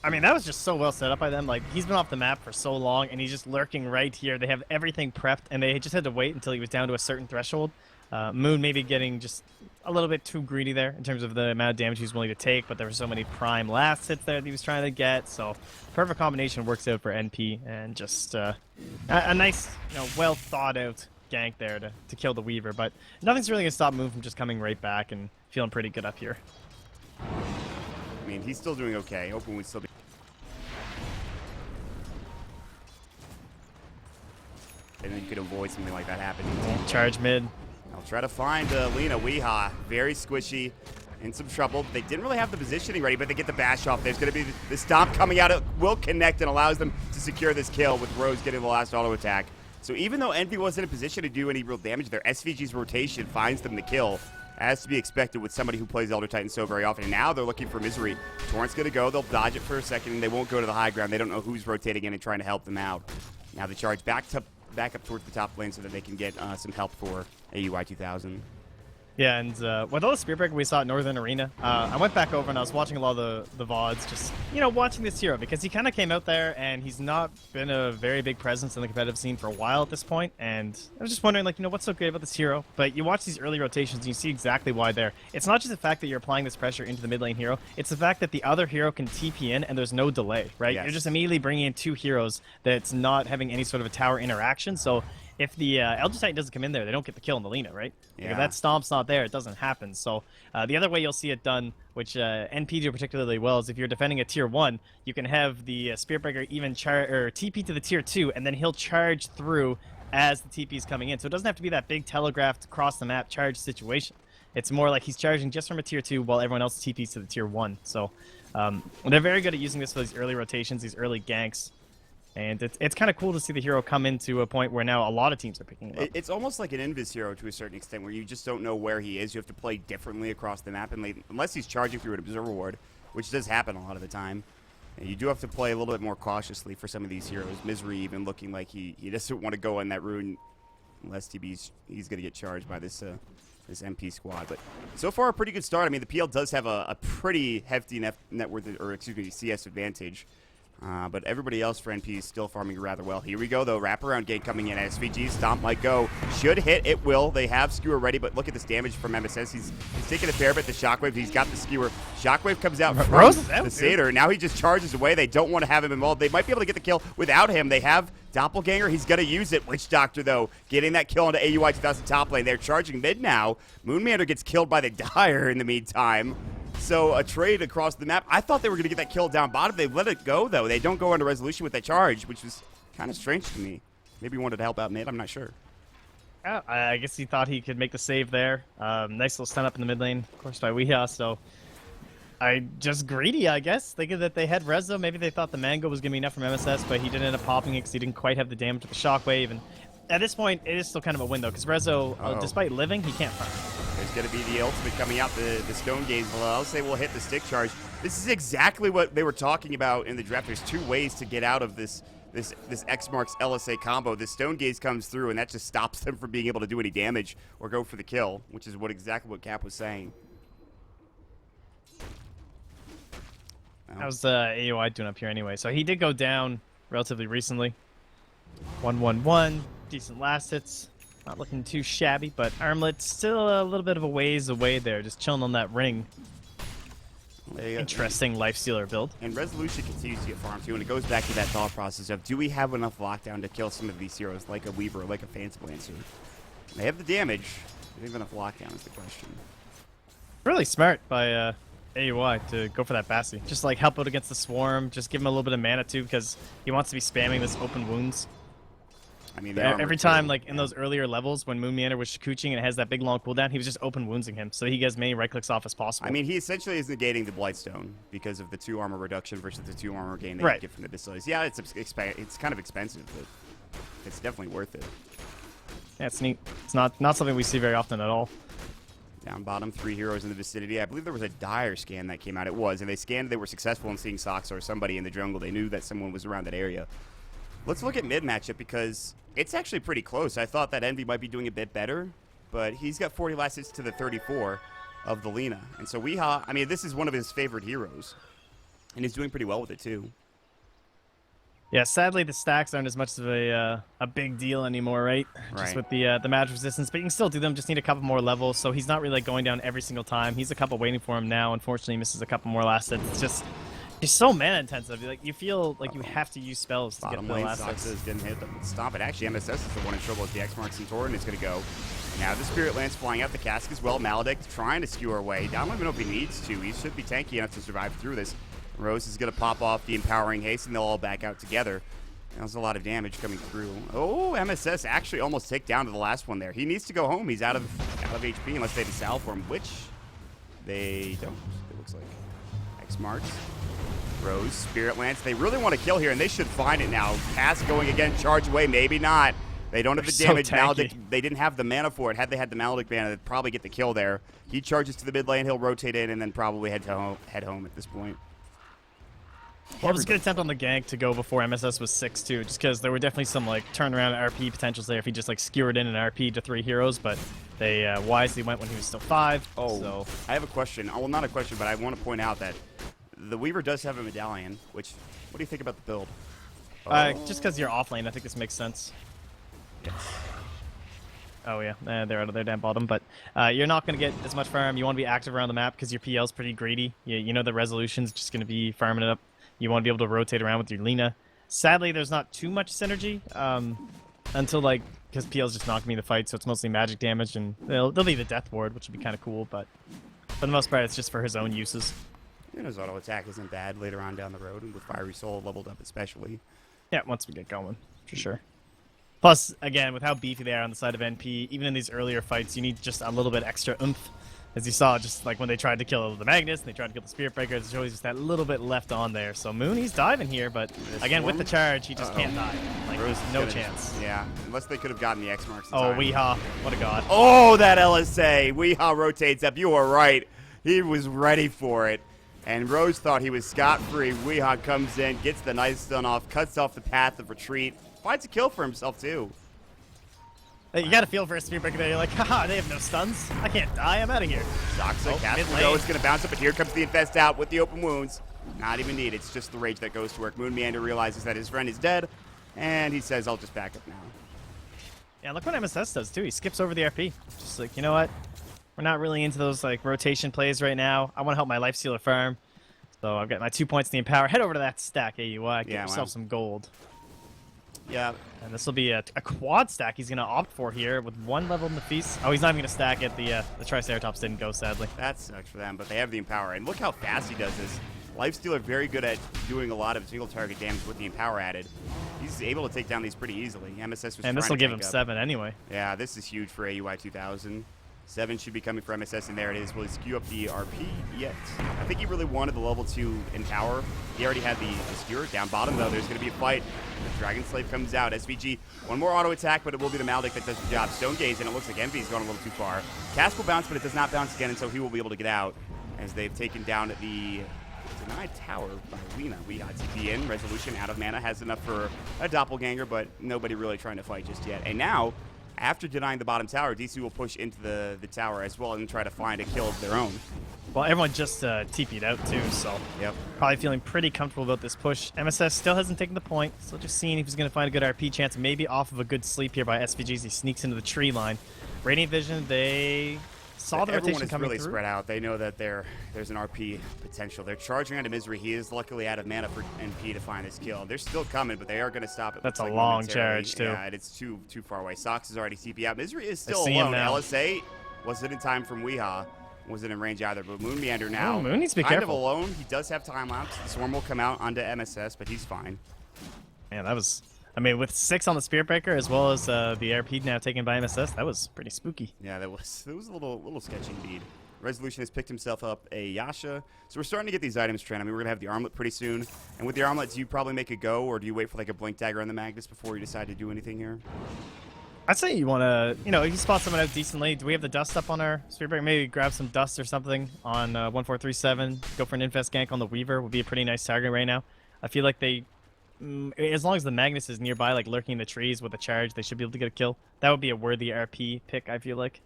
I mean, that was just so well set up by them. Like, he's been off the map for so long, and he's just lurking right here. They have everything prepped, and they just had to wait until he was down to a certain threshold. Moon maybe getting just a little bit too greedy there in terms of the amount of damage he was willing to take, but there were so many prime last hits there that he was trying to get, so perfect combination works out for NP, and just a nice, well thought out gank there to kill the Weaver, but nothing's really going to stop Moon from just coming right back and feeling pretty good up here.
I mean, he's still doing okay. Open would still be... And then you could avoid something like that happening.
Charge mid.
I'll try to find Lena. Weehaw, very squishy, in some trouble. They didn't really have the positioning ready, but they get the bash off. There's going to be the stomp coming out. It will connect and allows them to secure this kill with Rose getting the last auto attack. So even though Envy wasn't in a position to do any real damage, their SVG's rotation finds them the kill, as to be expected with somebody who plays Elder Titan so very often. And now they're looking for Misery. Torrent's going to go. They'll dodge it for a second, and they won't go to the high ground. They don't know who's rotating in and trying to help them out. Now they charge back up towards the top lane so that they can get some help for AUI 2000.
Yeah, and with all the Spear Breaker we saw at Northern Arena, I went back over and I was watching a lot of the VODs, just, watching this hero, because he kind of came out there and he's not been a very big presence in the competitive scene for a while at this point, and I was just wondering, like, what's so great about this hero? But you watch these early rotations and you see exactly why there. It's not just the fact that you're applying this pressure into the mid lane hero, it's the fact that the other hero can TP in and there's no delay, right?
Yes.
You're just immediately bringing in two heroes that's not having any sort of a tower interaction, so if the Elder Titan doesn't come in there, they don't get the kill on the Lina, right? Like,
Yeah.
if that stomp's not there, it doesn't happen. So the other way you'll see it done, which NP do particularly well, is if you're defending a tier 1, you can have the Spearbreaker even TP to the tier 2, and then he'll charge through as the TP's coming in. So it doesn't have to be that big telegraphed across the map charge situation. It's more like he's charging just from a tier 2 while everyone else TPs to the tier 1. So they're very good at using this for these early rotations, these early ganks. And it's kind of cool to see the hero come into a point where now a lot of teams are picking him up.
It's almost like an Invis hero to a certain extent, where you just don't know where he is. You have to play differently across the map, and unless he's charging through an observer ward, which does happen a lot of the time, you do have to play a little bit more cautiously for some of these heroes. Misery even looking like he doesn't want to go in that rune unless he's going to get charged by this MP squad. But so far, a pretty good start. I mean, the PL does have a pretty hefty net worth, or excuse me, CS advantage. But everybody else for NP is still farming rather well. Here we go, though. Wraparound gate coming in. SVG stomp might go. Should hit. It will. They have skewer ready, but look at this damage from MSS. He's taking a fair bit. The Shockwave. He's got the skewer. Shockwave comes out from the Satyr. Now he just charges away. They don't want to have him involved. They might be able to get the kill without him. They have Doppelganger. He's going to use it. Witch Doctor, though, getting that kill into AUI 2000 top lane. They're charging mid now. Moonmander gets killed by the Dire in the meantime. So a trade across the map. I thought they were going to get that kill down bottom. They let it go, though. They don't go into resolution with that charge, which was kind of strange to me. Maybe he wanted to help out mid. I'm not sure.
Yeah, I guess he thought he could make the save there. Nice little stun up in the mid lane, of course, by Weeha. So just greedy, I guess. Thinking that they had Rezo. Maybe they thought the Mango was going to be enough from MSS, but he didn't end up popping it because he didn't quite have the damage with the Shockwave. And at this point, it is still kind of a win, though, because Rezo, despite living, he can't farm.
There's going to be the ultimate coming out, the Stone Gaze below. I'll say we'll hit the stick charge. This is exactly what they were talking about in the draft. There's two ways to get out of this X marks LSA combo. The Stone Gaze comes through, and that just stops them from being able to do any damage or go for the kill, which is exactly what Cap was saying.
How's AOI doing up here anyway? So he did go down relatively recently. 1-1-1, decent last hits. Not looking too shabby, but Armlet still a little bit of a ways away there, just chilling on that ring. Interesting Lifestealer build.
And Resolution continues to get farmed too, and it goes back to that thought process of, do we have enough lockdown to kill some of these heroes, like a Weaver, like a Phantom Lancer? They have the damage. Do they have enough lockdown is the question.
Really smart by AUI to go for that Bassi. Just like help out against the Swarm, just give him a little bit of mana too, because he wants to be spamming this open wounds.
I mean,
every time, like in those earlier levels when Moonmeander was Shikuching and it has that big long cooldown, he was just open woundsing him, so he gets as many right clicks off as possible.
I mean, he essentially is negating the Blightstone because of the 2 armor reduction versus the 2 armor gain they get from the Bacillus. Yeah, it's kind of expensive, but it's definitely worth it.
Yeah, it's neat. It's not something we see very often at all.
Down bottom, 3 heroes in the vicinity. I believe there was a Dire scan that came out. It was, and they scanned. They were successful in seeing Sox or somebody in the jungle. They knew that someone was around that area. Let's look at mid matchup because it's actually pretty close. I thought that Envy might be doing a bit better, but he's got 40 last hits to the 34 of the Lina. And so Weeha, I mean, this is one of his favorite heroes, and he's doing pretty well with it too.
Yeah, sadly the stacks aren't as much of a big deal anymore, right? Just with the match resistance, but you can still do them. Just need a couple more levels, so he's not really like going down every single time. He's a couple waiting for him now. Unfortunately, he misses a couple more last hits. It's just he's so mana intensive. Like you feel like you have to use spells to get the last hits.
Didn't hit them. Stop it. Actually, MSS is the one in trouble with the X marks and Torrent is going to go. Now the Spirit Lance flying out the cask as well. Maledict trying to skewer away. I don't even know if he needs to. He should be tanky enough to survive through this. Rose is going to pop off the Empowering Haste, and they'll all back out together. That was a lot of damage coming through. Oh, MSS actually almost take down to the last one there. He needs to go home. He's out of HP unless they desal for him, which they don't, it looks like. X marks. Rose, Spirit Lance. They really want to kill here, and they should find it now. Pass going again, charge away, maybe not. They don't have the damage. Maledict, they didn't have the mana for it. Had they had the Maledict mana, they'd probably get the kill there. He charges to the mid lane. He'll rotate in and then probably head home at this point.
Well, it was a good attempt on the gank to go before MSS was 6 too, just because there were definitely some like turnaround RP potentials there if he just like skewered in an RP to 3 heroes, but they wisely went when he was still 5.
Oh,
so
I have a question. Oh, well, not a question, but I want to point out that the Weaver does have a medallion. Which, what do you think about the build?
just because you're off lane, I think this makes sense.
Yes.
Oh yeah, they're out of their damn bottom, but you're not going to get as much farm. You want to be active around the map because your PL's pretty greedy. You know the resolution's just going to be farming it up. You want to be able to rotate around with your Lina. Sadly, there's not too much synergy until like because PL's just not going to be in the fight, so it's mostly magic damage, and they'll be the death ward, which would be kind of cool. But for the most part, it's just for his own uses.
And his auto attack isn't bad later on down the road, and with Fiery Soul leveled up especially.
Yeah, once we get going, for sure. Plus, again, with how beefy they are on the side of NP, even in these earlier fights, you need just a little bit extra oomph. As you saw, just like when they tried to kill the Magnus and they tried to kill the Spirit Breaker, there's always just that little bit left on there. So Moon, he's diving here, but again, with the charge, he just can't die. Like,
Rose
there's
is
no
gonna
chance.
Yeah, unless they could have gotten the X marks.
Oh, Weehaw. What a god.
Oh, that LSA. Weehaw rotates up. You are right. He was ready for it. And Rose thought he was scot-free. Weehaw comes in, gets the nice stun off, cuts off the path of retreat, finds a kill for himself, too.
You gotta feel for a Spirit Breaker there. You're like, haha, they have no stuns. I can't die. I'm out of here.
Zoxa, cast
mid
the
lane.
go. It's going to bounce up, but here comes the Infest out with the open wounds. Not even needed. It's just the rage that goes to work. Moon Meander realizes that his friend is dead, and he says, I'll just back up now.
Yeah, look what MSS does, too. He skips over the RP. Just like, you know what? We're not really into those like rotation plays right now. I want to help my Lifestealer farm. So I've got my 2 points in the Empower. Head over to that stack, AUI. Get yourself some gold.
Yeah.
And this will be a quad stack he's going to opt for here with 1 level in the feast. Oh, he's not even going to stack it. The Triceratops didn't go, sadly.
That sucks for them, but they have the Empower. And look how fast he does this. Lifestealer very good at doing a lot of single target damage with the Empower added. He's able to take down these pretty easily. MSS was
And this
trying
will
to
give
tank
him
up.
7 anyway.
Yeah, this is huge for AUI 2000. 7 should be coming for MSS, and there it is. Will he skew up the RP yet? I think he really wanted the level 2 Empower. He already had the skewer. Down bottom, though, there's going to be a fight. The Dragon Slave comes out. SVG, one more auto attack, but it will be the Maldic that does the job. Stone Gaze, and it looks like Envy's gone a little too far. Cast will bounce, but it does not bounce again, and so he will be able to get out as they've taken down the denied tower by Lina. We got TP in. Resolution out of mana. Has enough for a doppelganger, but nobody really trying to fight just yet. And now, after denying the bottom tower, DC will push into the tower as well and try to find a kill of their own.
Well, everyone just TP'd out too, so
Yep.
probably feeling pretty comfortable about this push. MSS still hasn't taken the point, so just seeing if he's going to find a good RP chance, maybe off of a good sleep here by SVGs. He sneaks into the tree line. Radiant Vision, they saw the
Everyone
rotation
is
coming
really
through.
spread out. They know that there's an RP potential. They're charging onto Misery. He is luckily out of mana for NP to find this kill. They're still coming, but they are going to stop it.
That's
looks
a
like
long
momentarily.
charge, too.
Yeah, and it's too far away. Sox is already TP out. Misery is still
see him
alone.
now.
LSA wasn't in time from Weehaw. Wasn't in range either, but Moon Meander now.
Oh, Moon needs to be
kind
careful.
of alone. He does have time lapse. The Swarm will come out onto MSS, but he's fine.
Man, that was... I mean, with 6 on the Spirit Breaker, as well as the RP now taken by MSS, that was pretty spooky.
Yeah, it was a little sketchy indeed. Resolution has picked himself up a Yasha. So we're starting to get these items trend. I mean, we're going to have the armlet pretty soon. And with the armlet, do you probably make a go, or do you wait for like a blink dagger on the Magnus before you decide to do anything here?
I'd say you want to, if you spot someone out decently, do we have the dust up on our Spirit Breaker? Maybe grab some dust or something on 1437. Go for an Infest gank on the Weaver would be a pretty nice target right now. I feel like they, as long as the Magnus is nearby, like lurking in the trees with a charge, they should be able to get a kill. That would be a worthy RP pick, I feel like.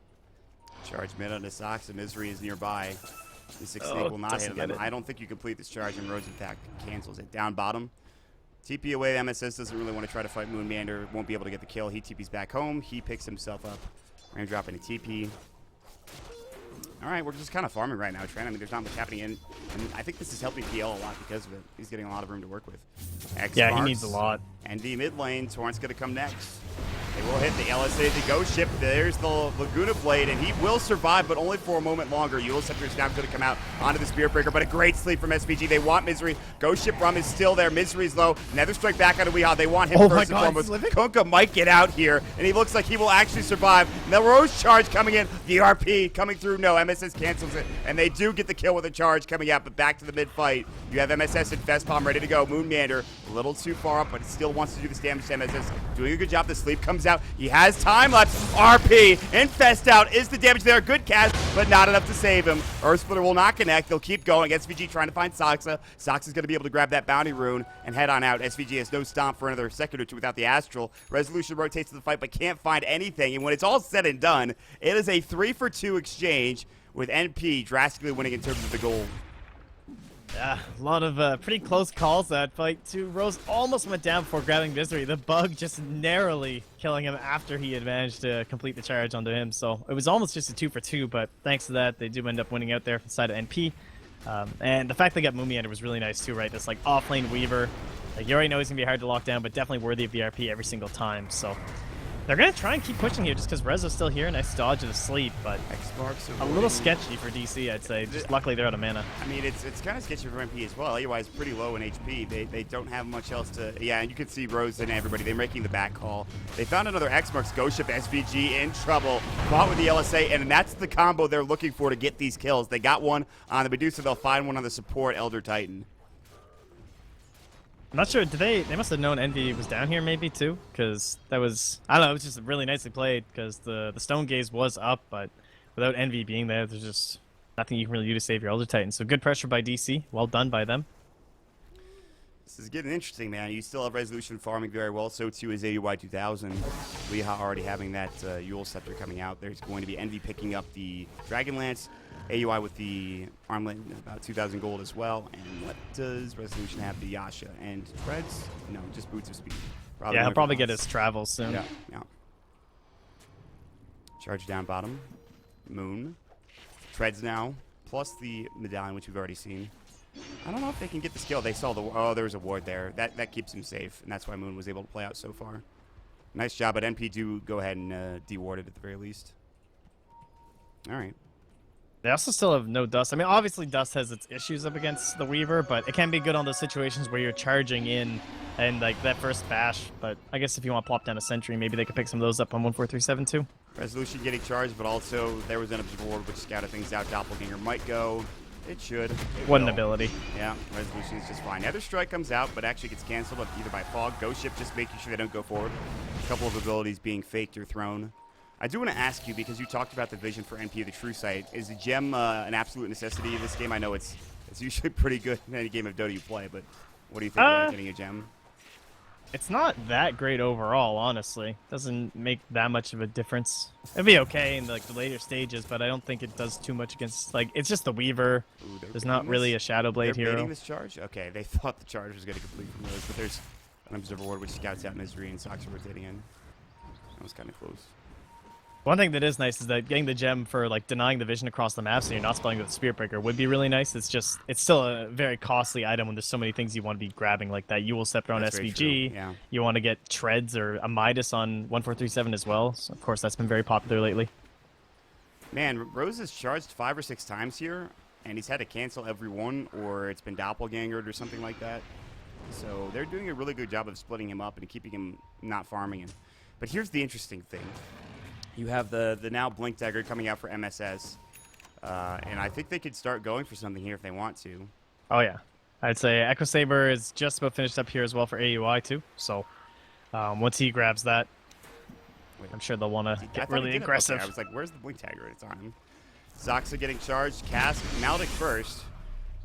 Charge mid on the Sox, and Misery is nearby. The 6 snake will not
doesn't
hit
get
him.
it.
I don't think you complete this charge, and Rose Attack cancels it. Down bottom. TP away. MSS doesn't really want to try to fight Moon Meander. Won't be able to get the kill. He TP's back home. He picks himself up. Raindrop into TP. All right, we're just kind of farming right now, Trent. I mean, there's not much happening in, and I think this is helping PL a lot because of it. He's getting a lot of room to work with. X
Yeah, he
marks,
needs a lot.
ND mid lane. Torrent's going to come next. They will hit the LSA, the Ghost Ship. There's the Laguna Blade, and he will survive, but only for a moment longer. Eul's Scepter is now going to come out onto the Spirit Breaker, but a great sleep from SVG. They want Misery. Ghost Ship Rum is still there. Misery's low. Nether Strike back out of Weehaw. They want him
Oh my
first and
God,
foremost.
he's living?
Kunkka might get out here, and he looks like he will actually survive. Now Rose charge coming in. The RP coming through. No, MSS cancels it, and they do get the kill with a charge coming out, but back to the mid-fight. You have MSS and Fest Palm ready to go. Moon Meander a little too far up, but still wants to do this damage to MSS. Doing a good job. The sleep comes out. He has time lapse. RP. Infest out. Is the damage there? Good cast. but not enough to save him. Earth Splitter will not connect. They'll keep going. SVG trying to find Soxa. Soxa's going to be able to grab that bounty rune and head on out. SVG has no stomp for another second or two without the Astral. Resolution rotates to the fight, but can't find anything. And when it's all said and done, it is a 3-for-2 exchange with NP drastically winning in terms of the gold.
Yeah, a lot of pretty close calls that fight too. Rose almost went down before grabbing Misery. The bug just narrowly killing him after he had managed to complete the charge onto him. So it was almost just a 2-for-2, but thanks to that, they do end up winning out there from the side of NP. And the fact they got Moomy under was really nice too, right? This like off-lane Weaver. Like, you already know he's going to be hard to lock down, but definitely worthy of VRP every single time. So they're going to try and keep pushing here just because Rezo's still here. Nice dodge of the sleep, but a little sketchy for DC, I'd say. Just luckily they're out of mana.
I mean, it's kind of sketchy for MP as well. AUI is pretty low in HP. They don't have much else to... Yeah, and you can see Rose and everybody. They're making the back call. They found another X-Marks Ghost Ship. SVG in trouble. Caught with the LSA, and that's the combo they're looking for to get these kills. They got one on the Medusa. They'll find one on the support Elder Titan.
I'm not sure, they must have known Envy was down here maybe too, because that was, I don't know, it was just really nicely played, because the Stone Gaze was up, but without Envy being there, there's just nothing you can really do to save your Elder Titan. So good pressure by DC, well done by them.
This is getting interesting, man. You still have Resolution farming very well, so too is AUI 2000. Leha already having that Yule Scepter coming out. There's going to be Envy picking up the Dragonlance. AUI with the Armlet, about 2,000 gold as well. And what does Resolution have? The Yasha. And Treads? No, just Boots of Speed.
Yeah, he'll probably get his travels soon.
Yeah, yeah. Charge down bottom. Moon. Treads now, plus the Medallion, which we've already seen. I don't know if they can get the skill. They saw the... Oh, there was a ward there. That keeps him safe, and that's why Moon was able to play out so far. Nice job, but NP do go ahead and de-ward it at the very least. All right.
They also still have no Dust. I mean, obviously Dust has its issues up against the Weaver, but it can be good on those situations where you're charging in and like that first bash. But I guess if you want to plop down a sentry, maybe they could pick some of those up on 143.7 too.
Resolution getting charged, but also there was an Observer Ward which scouted things out. Doppelganger might go. It should.
What an ability.
Yeah, Resolution is just fine. Nether Strike comes out, but actually gets canceled either by Fog, Ghost Ship, just making sure they don't go forward. A couple of abilities being faked or thrown. I do want to ask you, because you talked about the vision for NP of the True Sight. Is the gem an absolute necessity in this game? I know it's usually pretty good in any game of Dota you play, but what do you think about getting a gem?
It's not that great overall, honestly. Doesn't make that much of a difference. It'd be okay in like the later stages, but I don't think it does too much against, like, it's just the Weaver.
Ooh,
there's not really a Shadow Blade
they're
hero.
baiting this charge? Okay, they thought the charge was going to complete from those, but there's an Observer Ward which scouts out Misery and Sox are rotating in. That was kind of close.
One thing that is nice is that getting the gem for like denying the vision across the map so you're not spelling with the Spirit Breaker would be really nice. It's still a very costly item when there's so many things you want to be grabbing, like that Yule Scepter on SVG.
Yeah.
You want to get Treads or a Midas on 1437 as well. So of course that's been very popular lately.
Man, Rose has charged 5 or 6 times here, and he's had to cancel every one, or it's been doppelgangered or something like that. So they're doing a really good job of splitting him up and keeping him not farming him. But here's the interesting thing. You have the now Blink Dagger coming out for MSS, and I think they could start going for something here if they want to.
Oh yeah, I'd say Echo Saber is just about finished up here as well for AUI too. So once he grabs that, I'm sure they'll want to get really aggressive.
I was like, where's the Blink Dagger? It's on him. Zoxa getting charged. Cask, Maldic first.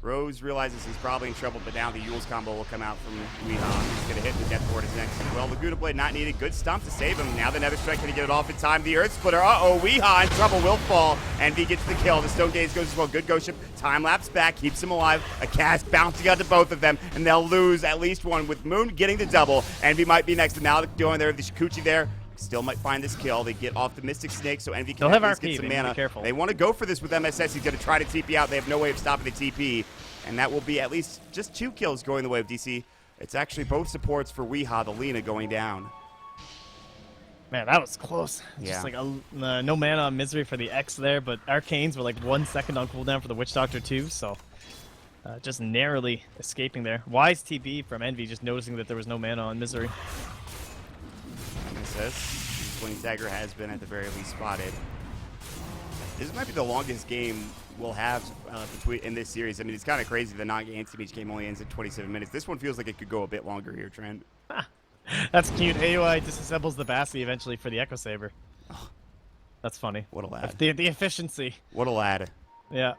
Rose realizes he's probably in trouble, but now the Yule's combo will come out from Weehan. He's going to hit the Death Ward is next as well. Laguna Blade not needed. Good stomp to save him. Now the Nether Strike going to get it off in time. The Earth Splitter. Uh-oh, Weehan. Trouble will fall. And V gets the kill. The Stone Gaze goes as well. Good Ghost Ship. Time lapse back. Keeps him alive. A cast bouncing out to both of them. And they'll lose at least one with Moon getting the double. Envy might be next to Maldic going there. The Shikuchi there. Still might find this kill. They get off the Mystic Snake, so Envy can at least get some mana. They want to go for this with MSS. He's going to try to TP out. They have no way of stopping the TP. And that will be at least just 2 kills going the way of DC. It's actually both supports for Weeha, the Lina, going down.
Man, that was close.
Yeah.
Just like no mana on Misery for the X there, but Arcanes were like 1 second on cooldown for the Witch Doctor too, so just narrowly escaping there. Wise TB from Envy, just noticing that there was no mana on Misery.
MSS, Blink Dagger has been at the very least spotted. This might be the longest game we'll have in this series. I mean, it's kind of crazy the non-anti-mage game only ends at 27 minutes. This one feels like it could go a bit longer here, Trent.
That's cute. AUI disassembles the Bassi eventually for the Echo Saber.
Oh,
That's funny.
What a lad.
The efficiency.
What a lad.
Yeah.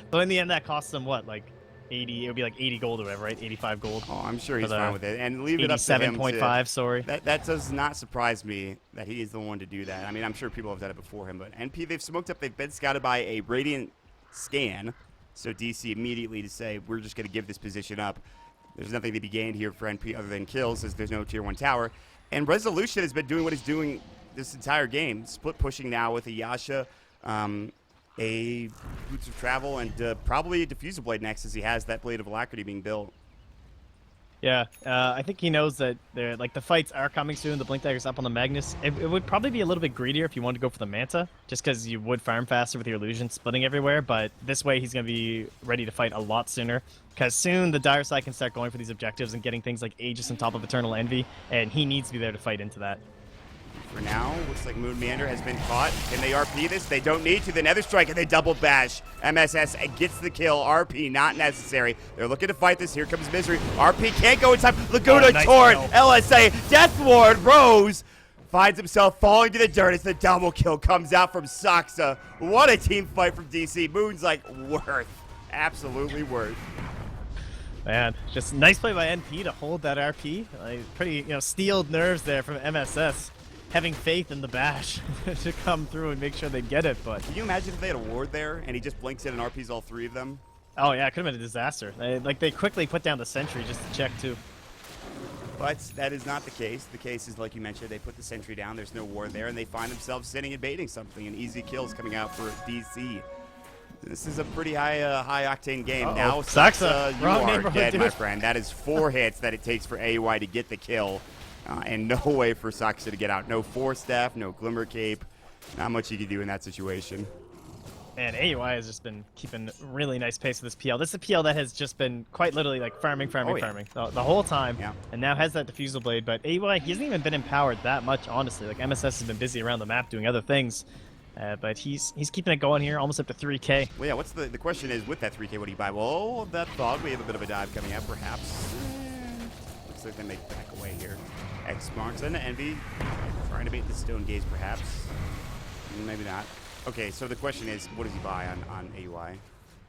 So in the end, that costs them what, like 80? It would be like 80 gold or whatever, right? 85 gold.
Oh, I'm sure he's
For the
fine with it. And leave it up to him.
87.5. Sorry.
That does not surprise me that he is the one to do that. I mean, I'm sure people have done it before him, but NP, they've smoked up. They've been scouted by a Radiant scan. So DC immediately to say, we're just going to give this position up. There's nothing to be gained here for NP other than kills, as there's no tier 1 tower. And Resolution has been doing what he's doing this entire game. Split pushing now with a Yasha, a Boots of Travel, and probably a Diffuser Blade next, as he has that Blade of Alacrity being built.
Yeah, I think he knows that the fights are coming soon. The Blink Dagger's up on the Magnus. It would probably be a little bit greedier if you wanted to go for the Manta, just because you would farm faster with your illusion splitting everywhere. But this way, he's going to be ready to fight a lot sooner, because soon the Dire side can start going for these objectives and getting things like Aegis on top of Eternal Envy, and he needs to be there to fight into that.
For now, looks like Moon Meander has been caught. Can they RP this? They don't need to. The Nether Strike, and they double bash. MSS gets the kill. RP not necessary. They're looking to fight this. Here comes Misery. RP can't go in time. Laguna
nice
Torrent.
kill.
LSA. Death Ward. Rose finds himself falling to the dirt as the double kill comes out from Saksa. What a team fight from DC. Moon's like worth. Absolutely worth.
Man, just nice play by NP to hold that RP. Like, pretty, steeled nerves there from MSS. Having faith in the bash to come through and make sure they get it, but...
Can you imagine if they had a ward there and he just blinks in and RPs all 3 of them?
Oh yeah, it could have been a disaster. They quickly put down the sentry just to check too.
But that is not the case. The case is, like you mentioned, they put the sentry down, there's no ward there, and they find themselves sitting and baiting something, and easy kills coming out for DC. This is a pretty high-octane game.
Uh-oh.
Now,
Saksa,
you
wrong
are
neighborhood,
dead,
dude.
my friend. That is 4 hits that it takes for AUI to get the kill. And no way for Saksa to get out. No Force Staff, no Glimmer Cape. Not much you can do in that situation.
And AUI has just been keeping really nice pace with this PL. This is a PL that has just been quite literally like farming the whole time.
Yeah.
And now has that Diffusal Blade. But AUI, he hasn't even been empowered that much, honestly. Like MSS has been busy around the map doing other things. But he's keeping it going here, almost up to 3K.
Well, yeah, what's the question is, with that 3K, what do you buy? Well, that Fog, we have a bit of a dive coming up, perhaps. Looks like they may back away here. X marks and Envy, trying to bait the Stone Gaze, perhaps. Maybe not. Okay, so the question is, what does he buy on AUI?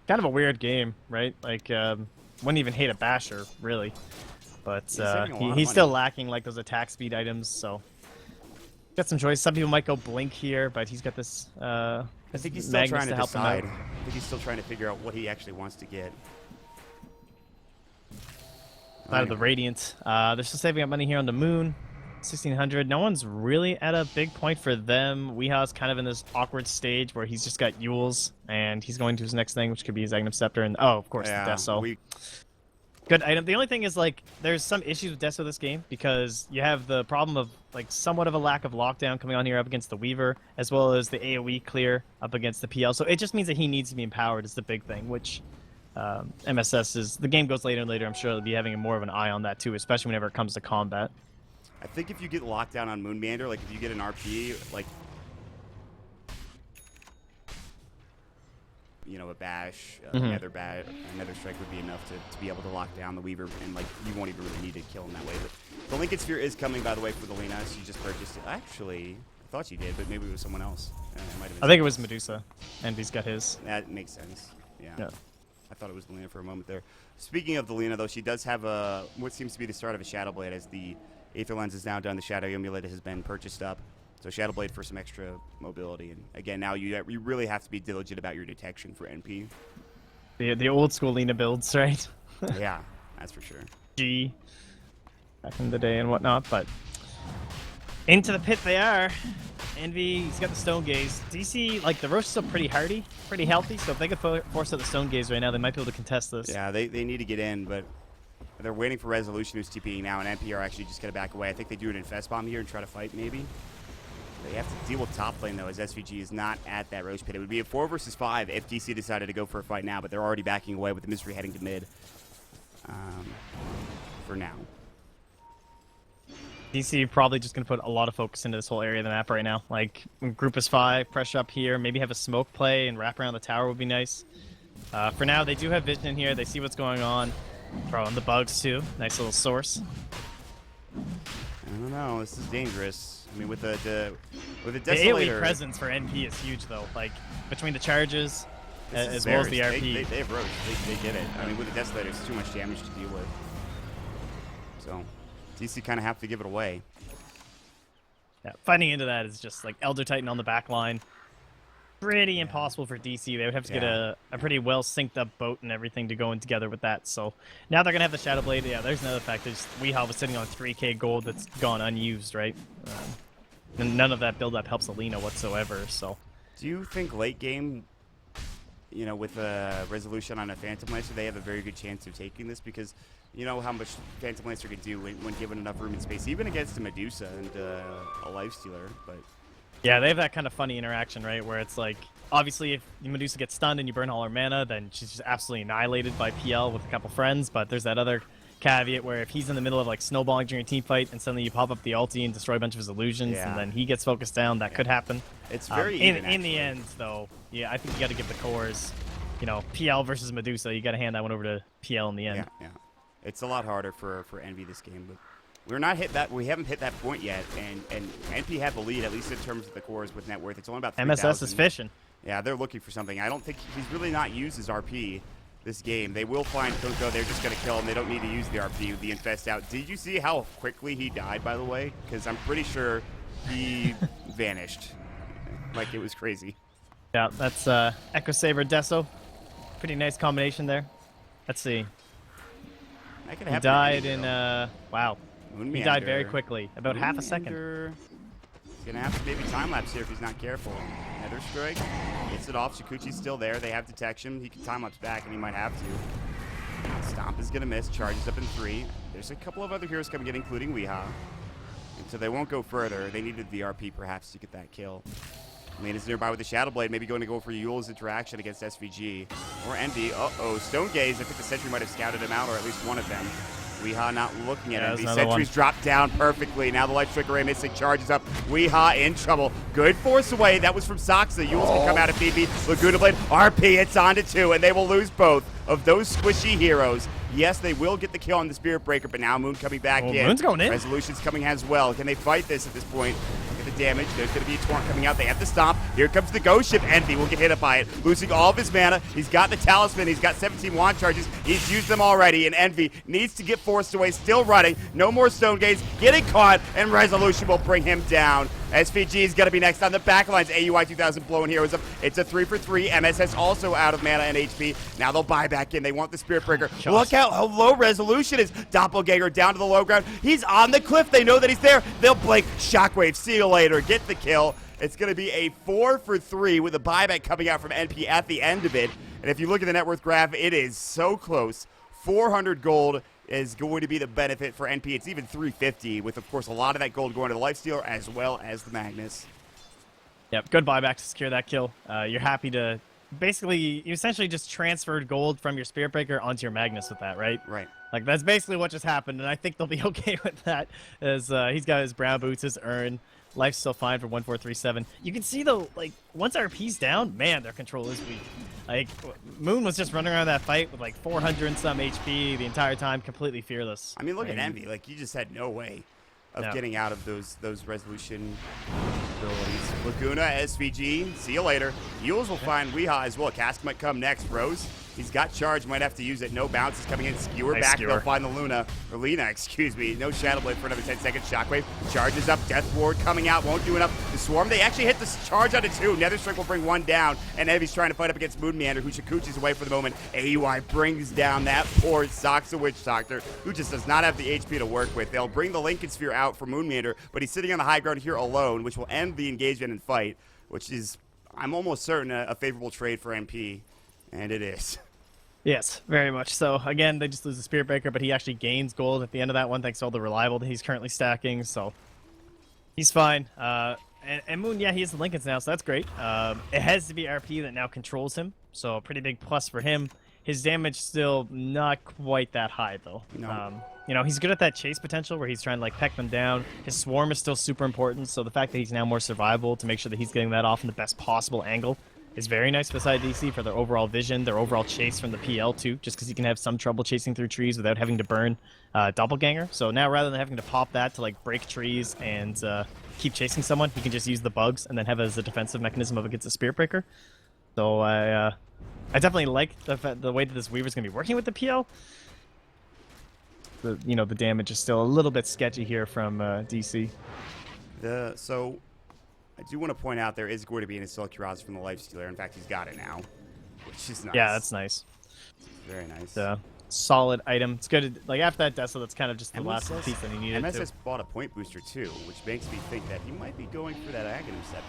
Kind of a weird game, right? Like, wouldn't even hate a basher, really. But he's still lacking like those attack speed items, so got some choice. Some people might go Blink here, but he's got this.
I think he's still
Magnus
trying to
help him
decide.
out.
I think he's still trying to figure out what he actually wants to get.
Out of the Radiant. They're still saving up money here on the Moon. 1600. No one's really at a big point for them. Weeha's kind of in this awkward stage where he's just got Yules, and he's going to his next thing, which could be his Agnum Scepter, and of course, the Deso. Good item. The only thing is, like, there's some issues with Deso this game, because you have the problem of, like, somewhat of a lack of lockdown coming on here up against the Weaver, as well as the AoE clear up against the PL. So it just means that he needs to be empowered is the big thing, which MSS is... The game goes later and later. I'm sure they'll be having more of an eye on that, too, especially whenever it comes to combat.
I think if you get locked down on Moon Meander, like if you get an RP, like, you know, a bash, another strike would be enough to be able to lock down the Weaver, and like you won't even really need to kill him that way. But the Lincoln Sphere is coming, by the way, for the Lena. She just purchased it. Actually, I thought she did, but maybe it was someone else. It might have been
I think it was Medusa. Envy's got his.
That makes sense. Yeah.
Yeah.
I thought it was the Lena for a moment there. Speaking of the Lena, though, she does have what seems to be the start of a Shadow Blade, as the Aether Lens is now done. The Shadow Amulet has been purchased up. So Shadow Blade for some extra mobility. And again, now you really have to be diligent about your detection for NP.
The old school Lena builds, right?
Yeah, that's for sure.
G back in the day and whatnot, but into the pit they are. Envy, he's got the Stone Gaze. DC, like, the Roche is still pretty hardy, pretty healthy, so if they could force out the Stone Gaze right now, they might be able to contest this.
Yeah, they need to get in, but they're waiting for Resolution, who's TPing now, and NP are actually just going to back away. I think they do an Infest Bomb here and try to fight, maybe. They have to deal with top lane, though, as SVG is not at that Roche pit. It would be a 4 versus 5 if DC decided to go for a fight now, but they're already backing away with the Mystery heading to mid for now.
DC probably just going to put a lot of focus into this whole area of the map right now. Like, group is 5, pressure up here, maybe have a smoke play and wrap around the tower would be nice. For now, they do have vision in here. They see what's going on. Throw in the bugs, too. Nice little source.
don't know. This is dangerous. I mean, with the
The
Desolator.
AoE presence for NP is huge, though. Like, between the charges,
this is
as well as the
theirs.
RP.
They have roach. They get it. I mean, with the Desolator, it's too much damage to deal with. So, DC kind of have to give it away.
Yeah, fighting into that is just like Elder Titan on the back line. Pretty impossible for DC. They would have to get a pretty well synced up boat and everything to go in together with that. So now they're gonna have the Shadow Blade. Yeah, there's another fact. Weehaw was sitting on 3k gold that's gone unused, right? And none of that build up helps Alina whatsoever. So
Do you think late game, you know, with a resolution on a Phantom Lancer, they have a very good chance of taking this? Because you know how much Phantom Lancer can do when given enough room and space, even against a Medusa and a Lifestealer. But
yeah, they have that kind of funny interaction, right? Where it's like, obviously, if Medusa gets stunned and you burn all her mana, then she's just absolutely annihilated by PL with a couple friends. But there's that other caveat where if he's in the middle of like snowballing during a team fight and suddenly you pop up the ulti and destroy a bunch of his illusions, and then he gets focused down, that could happen.
it's very
in
even,
the end, though, yeah, I think you got to give the cores, you know, PL versus Medusa. You got to hand that one over to PL in the end.
Yeah. It's a lot harder for Envy this game, but we haven't hit that point yet, and NP have the lead, at least in terms of the cores with net worth. It's only about 3,000.
MSS is fishing.
Yeah, they're looking for something. I don't think he's really not used his RP this game. They will find Kunko. They're just going to kill him. They don't need to use the RP, the Infest out. Did you see how quickly he died, by the way? Because I'm pretty sure he vanished. Like, it was crazy.
Yeah, that's Echo Saber Deso. Pretty nice combination there. Let's see.
That could
He
happen
died
to
in,
though.
wow.
Moon
He died very
Meander.
quickly, about half a second.
Meander. He's going to have to maybe time-lapse here if he's not careful. Nether Strike gets it off. Shikuchi's still there. They have detection. He can time-lapse back, and he might have to. Stomp is going to miss. Charges up in 3. There's a couple of other heroes coming in, including Weehaw. And so they won't go further. They needed the RP, perhaps, to get that kill. Lane is nearby with the Shadow Blade, maybe going to go for Yule's interaction against SVG. Or Envy. Uh-oh. Stone Gaze. I think the Sentry might have scouted him out, or at least one of them. Weehaw not looking at Envy. Sentry's dropped down perfectly. Now the Light Strike Array missing. Charges up. Weehaw in trouble. Good force away. That was from Soxa. Yule's going to come out of BB. Laguna Blade. RP. It's on to 2, and they will lose both of those squishy heroes. Yes, they will get the kill on the Spirit Breaker, but now Moon coming back in.
Moon's going in.
Resolution's coming as well. Can they fight this at this point? Look at the damage. There's going to be a Torrent coming out. They have to stomp. Here comes the Ghost Ship. Envy will get hit up by it, losing all of his mana. He's got the Talisman. He's got 17 wand charges. He's used them already, and Envy needs to get forced away. Still running. No more Stone Gaze. Getting caught, and Resolution will bring him down. SVG is going to be next on the back lines. AUI 2000 blowing heroes up. It's a 3-for-3. MSS also out of mana and HP. Now they'll buy back in. They want the Spirit Breaker. Look how low Resolution is. Doppelganger down to the low ground. He's on the cliff. They know that he's there. They'll blink. Shockwave. See you later. Get the kill. It's going to be a 4-for-3 with a buyback coming out from NP at the end of it. And if you look at the net worth graph, it is so close. 400 gold is going to be the benefit for NP. It's even 350 with, of course, a lot of that gold going to the Lifestealer as well as the Magnus.
Yep, good buyback to secure that kill. You're happy to... Basically, you essentially just transferred gold from your Spirit Breaker onto your Magnus with that, right?
Right.
Like, that's basically what just happened, and I think they'll be okay with that, as he's got his brown boots, his urn. Life's still fine for 1437. You can see, though, like, once RP's down, man, their control is weak. Like, Moon was just running around that fight with, like, 400 and some HP the entire time, completely fearless.
I mean, look at Envy. Like, you just had no way of getting out of those resolution abilities. Laguna, SVG, see you later. Yules will find Weehaw as well. Cask might come next. Rose, he's got charge, might have to use it. No bounce is coming in. Skewer
Nice
back.
skewer.
They'll find the Luna. Or Lena, excuse me. No Shadow Blade for another 10 seconds. Shockwave charges up. Death Ward coming out. Won't do enough to swarm. They actually hit the charge onto 2. Nether Strike will bring 1 down. And Envy's trying to fight up against Moon Meander, who Shikuchi's away for the moment. AUI brings down that poor Soxa Witch Doctor, who just does not have the HP to work with. They'll bring the Lincoln Sphere out for Moon Meander, but he's sitting on the high ground here alone, which will end the engagement and fight, which is, I'm almost certain, a favorable trade for NP. And it is.
Yes, very much so. Again, they just lose the Spirit Breaker, but he actually gains gold at the end of that one thanks to all the reliable that he's currently stacking, so he's fine. And Moon, yeah, he has the Lincolns now, so that's great. It has to be RP that now controls him, so a pretty big plus for him. His damage still not quite that high, though.
No.
You know, he's good at that chase potential where he's trying to, like, peck them down. His swarm is still super important, so the fact that he's now more survivable to make sure that he's getting that off in the best possible angle is very nice beside DC for their overall vision, their overall chase from the PL too, just because you can have some trouble chasing through trees without having to burn Doppelganger. So now rather than having to pop that to like break trees and keep chasing someone, he can just use the bugs and then have it as a defensive mechanism up against a Spirit Breaker. So I definitely like the way that this Weaver's going to be working with the PL. The damage is still a little bit sketchy here from DC.
So I do want to point out there is going to be an Assault Cuirass from the Lifestealer. In fact, he's got it now, which is nice.
Yeah, that's nice.
Very nice.
Solid item. It's good. Like after that Deso, that's kind of just the last piece that he needed.
MSS bought a point booster too, which makes me think that he might be going for that Aghanim Scepter.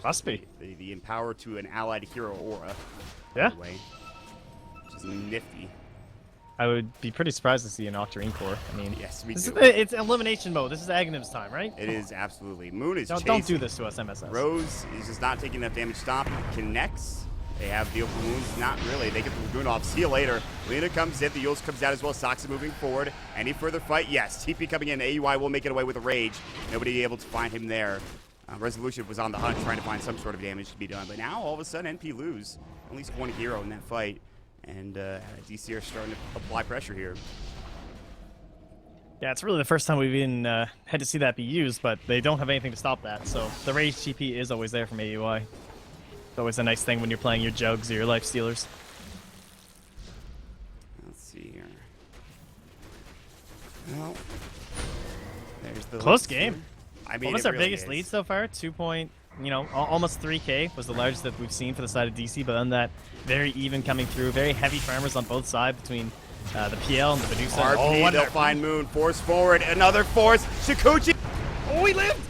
Must be.
The empower to an allied hero aura.
Yeah.
Way, which is nifty.
I would be pretty surprised to see an Octarine Core. I mean,
yes, me too.
It's elimination mode. This is Aghanim's time, right?
It is absolutely. Moon is
don't do this to us, MSS.
Rose is just not taking enough damage. Stomp connects. They have the open wounds. Not really. They get the Lagoon off. See you later. Lena comes in. The Yules comes out as well. Sox moving forward. Any further fight? Yes. TP coming in. AUI will make it away with a Rage. Nobody able to find him there. Resolution was on the hunt trying to find some sort of damage to be done. But now, all of a sudden, NP lose. At least one hero in that fight. And DC are starting to apply pressure here.
Yeah, it's really the first time we've even had to see that be used, but they don't have anything to stop that. So the Rage TP is always there from AUI. It's always a nice thing when you're playing your Jugs or your Lifestealers.
Let's see here. Well, there's the
close game.
I mean,
almost
it
our
really
biggest
is.
lead so far. Almost 3K was the largest that we've seen for the side of DC, but then that very even coming through. Very heavy farmers on both sides between the PL and the Medusa.
RP, they'll find Moon. Force forward. Another force. Shikuchi.
Oh, he lived!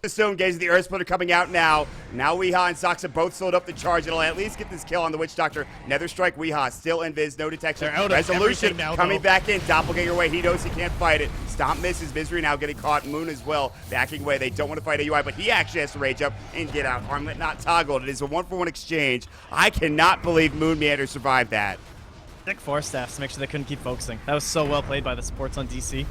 The Stone Gaze, the Earth Splitter coming out now. Now Weehaw and Sox have both slowed up the charge. It'll at least get this kill on the Witch Doctor. Nether Strike, Weehaw, still invis, no detection.
They're out of
Resolution
now,
coming
though.
back in. Doppelganger away. He knows he can't fight it. Stomp misses. Misery now getting caught. Moon as well. Backing away. They don't want to fight AUI, but he actually has to rage up and get out. Armlet not toggled. It is a 1-for-1 exchange. I cannot believe Moon Meander survived that.
Sick Force Staffs to make sure they couldn't keep focusing. That was so well played by the supports on DC.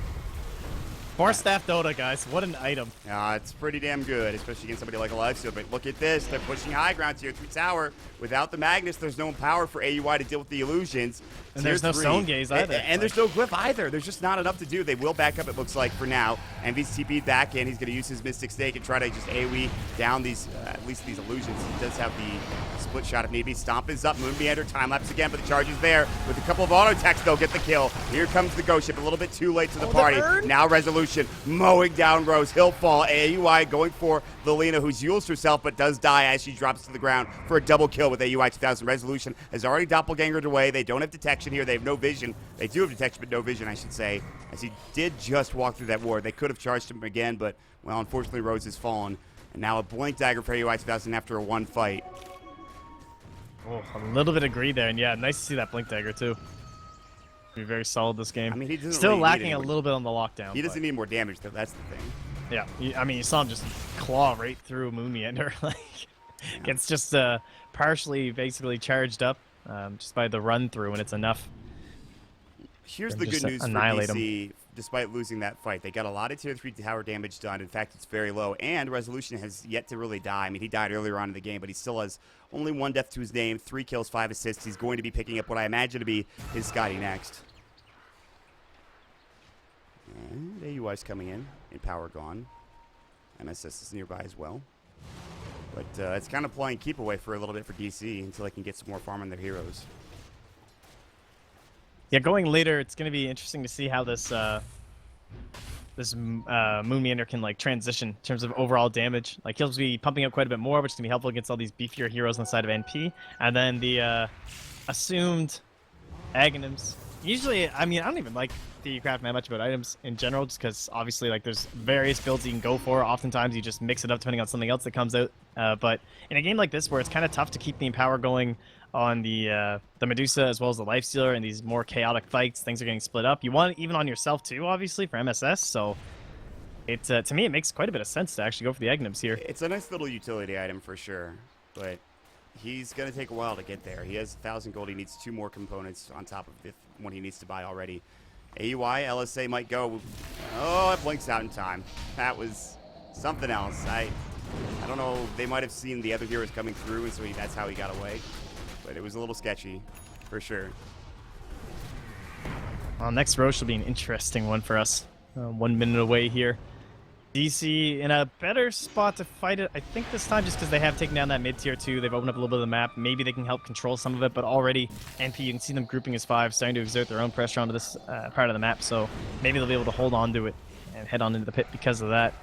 Force Staff Dota, guys. What an item.
It's pretty damn good, especially against somebody like a Lifesteal. But look at this. They're pushing high ground tier 3 tower. Without the Magnus, there's no power for AUI to deal with the illusions.
And there's no Stone Gaze either.
And there's no Glyph either. There's just not enough to do. They will back up, it looks like, for now. Envy's TP'd back in. He's going to use his Mystic Stake and try to just AoE down these, at least these illusions. He does have the split shot if need be. Stomp is up. Moon Meander time lapse again, but the charge is there. With a couple of auto attacks, they'll get the kill. Here comes the Ghost Ship. A little bit too late to the party. Now Resolution mowing down Rose. He'll fall. AUI going for the Lena, who's Yules herself, but does die as she drops to the ground for a double kill with AUI 2000. Resolution has already doppelgangered away. They don't have detection here. They have no vision. They do have detection, but no vision, I should say, as he did just walk through that ward. They could have charged him again, but, well, unfortunately, Rose has fallen. And now a Blink Dagger for AUI 2000 after a 1 fight.
Oh, a little bit of greed there, and yeah, nice to see that Blink Dagger, too. Be very solid this game.
I mean, he doesn't
still
really
lacking
need
a little bit on the lockdown.
He doesn't need more damage, though. That's the thing.
Yeah, you saw him just claw right through Moon Meander. Gets just partially, basically charged up just by the run through, and it's enough.
Here's the good news for DC. Despite losing that fight, they got a lot of tier 3 tower damage done. In fact, it's very low, and Resolution has yet to really die. I mean, he died earlier on in the game, but he still has only 1 death to his name, 3 kills, 5 assists. He's going to be picking up what I imagine to be his Scotty next. And AUI's coming in power gone. MSS is nearby as well. But it's kind of playing keep away for a little bit for DC until they can get some more farm on their heroes.
Yeah, going later, it's going to be interesting to see how this Moon Meander can transition in terms of overall damage. He'll be pumping up quite a bit more, which is going to be helpful against all these beefier heroes on the side of NP. And then the assumed Aghanims. Usually, I mean, I don't even like Theocraft that much about items in general, just because obviously there's various builds you can go for. Oftentimes you just mix it up depending on something else that comes out. But in a game like this where it's kind of tough to keep the Empower going on the Medusa as well as the Lifestealer, and these more chaotic fights, things are getting split up. You want it even on yourself too, obviously, for MSS. So it to me, it makes quite a bit of sense to actually go for the Aghanims here.
It's a nice little utility item for sure, but he's going to take a while to get there. He has 1,000 gold. He needs 2 more components on top of the one he needs to buy already. AUI, LSA might go. Oh, it blinks out in time. That was something else. I don't know. They might have seen the other heroes coming through, and so that's how he got away. But it was a little sketchy, for sure.
Well, next Roche will be an interesting one for us. 1 minute away here. DC in a better spot to fight it, I think, this time, just because they have taken down that mid-tier 2. They've opened up a little bit of the map. Maybe they can help control some of it, but already NP, you can see them grouping as 5, starting to exert their own pressure onto this part of the map, so maybe they'll be able to hold on to it and head on into the pit because of that.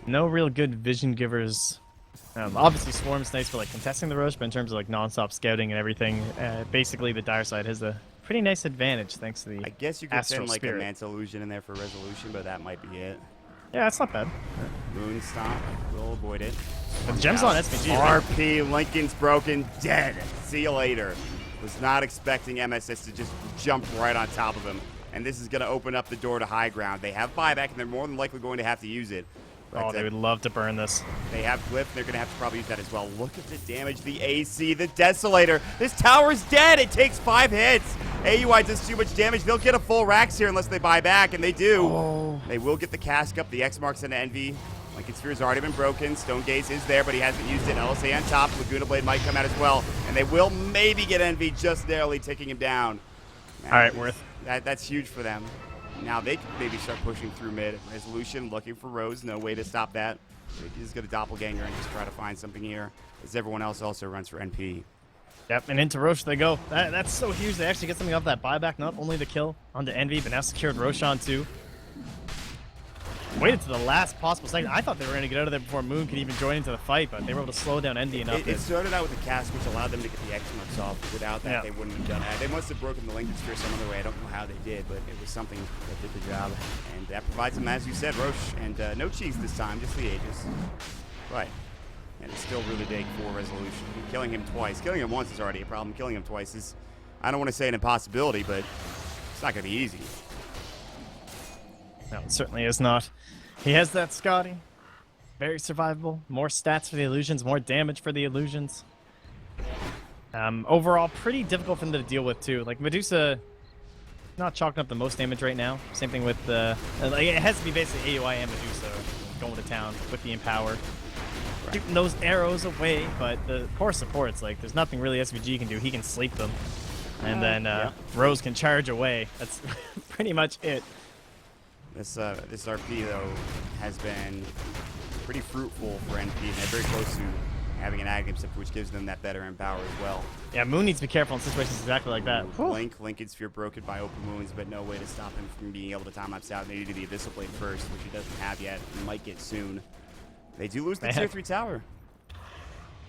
No real good vision givers. Obviously, Swarm's nice for like contesting the Roche, but in terms of like non-stop scouting and everything, basically the dire side has a pretty nice advantage thanks to the
I guess you could
Astral
send like
Spirit.
a Manta Illusion in there for resolution, but that might be it.
Yeah, it's not bad.
Moon Stomp, we'll avoid it.
But the gem's on SVG. Right?
RP, Lincoln's broken, dead. See you later. Was not expecting MSS to just jump right on top of him. And this is going to open up the door to high ground. They have buyback, and they're more than likely going to have to use it. But,
Oh, they would love to burn this.
They have Glyph. They're going to have to probably use that as well. Look at the damage. The AC, the Desolator. This tower's dead. It takes 5 hits. AUI does too much damage. They'll get a full Rax here unless they buy back, and they do.
Oh.
They will get the cask up. The X marks into Envy. Lincoln Sphere's already been broken. Stone Gaze is there, but he hasn't used it. LSA on top. Laguna Blade might come out as well. And they will maybe get Envy just narrowly taking him down.
All right, Worth.
That's huge for them. Now they can maybe start pushing through mid. Resolution looking for Rose. No way to stop that. He's going to doppelganger and just try to find something here, as everyone else also runs for NP.
Yep, and into Roche they go. That's so huge. They actually get something off that buyback. Not only the kill onto Envy, but now secured Roshan too. Waited to the last possible second. I thought they were going to get out of there before Moon could even join into the fight, but they were able to slow down Envy enough.
It started out with the cask, which allowed them to get the X marks off. Without that,
Yeah.
they wouldn't have done that. They must have broken the Lincoln Sphere some other way. I don't know how they did, but it was something that did the job. And that provides them, as you said, Roche. And no cheese this time, just the Aegis. Right. And it's still really big for resolution. Killing him twice. Killing him once is already a problem. Killing him twice is, I don't want to say an impossibility, but it's not going to be easy.
No, it certainly is not. He has that Scotty. Very survivable. More stats for the illusions, more damage for the illusions. Overall, pretty difficult for them to deal with too. Like Medusa, not chalking up the most damage right now. Same thing with the. Like, it has to be basically AUI and Medusa going to town with the Empower. Shooting those arrows away, but the core supports, like, there's nothing really SVG can do. He can sleep them. And then
yeah.
Rose can charge away. That's pretty much it.
This RP, though, has been pretty fruitful for NP, and they're very close to having an Aghanim Scepter, which gives them that better empower as well.
Yeah, Moon needs to be careful in situations exactly like that.
Lincoln Sphere broken by open wounds, but no way to stop him from being able to time-lapse out. They need to do the Abyssal Blade first, which he doesn't have yet. He might get soon. They do lose the Tier 3 tower.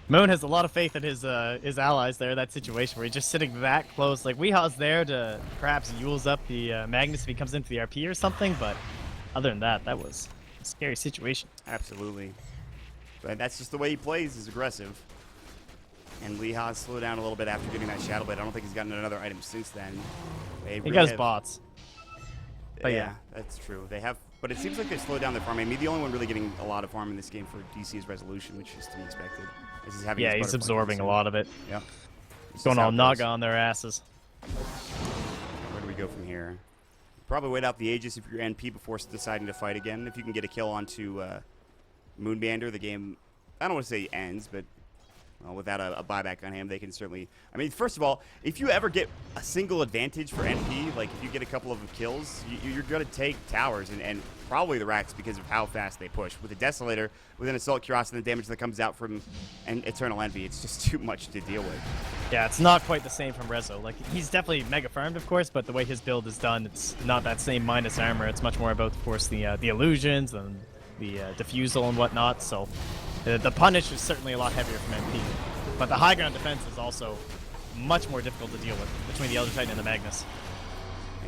Moon has a lot of faith in his allies there, that situation where he's just sitting that close. Like, Weeha's there to perhaps Yules up the Magnus if he comes into the RP or something, but other than that, that was a scary situation.
Absolutely. But that's just the way he plays, is aggressive. And Weeha's slowed down a little bit after getting that Shadow Blade. I don't think he's gotten another item since then.
He got his bots. But
yeah, that's true. They have, but it seems like they slowed down their farm. I mean, the only one really getting a lot of farm in this game for DC is Resolution, which is to be expected. This is having
Yeah, he's absorbing a lot of it.
Yeah.
Going all Naga on their asses.
Where do we go from here? Probably wait out the Aegis if you're NP before deciding to fight again. If you can get a kill onto Moonbander, the game, I don't want to say ends, but without a buyback on him, they can certainly... I mean, first of all, if you ever get a single advantage for NP, like if you get a couple of kills, you're going to take towers and probably the racks because of how fast they push. With the Desolator, with an Assault Cuirass and the damage that comes out from an Eternal Envy, it's just too much to deal with.
Yeah, it's not quite the same from Rezo. Like, he's definitely mega farmed, of course, but the way his build is done, it's not that same minus armor. It's much more about, of course, the illusions and the diffusal and whatnot, so... The punish is certainly a lot heavier from MP, but the high ground defense is also much more difficult to deal with between the Elder Titan and the Magnus.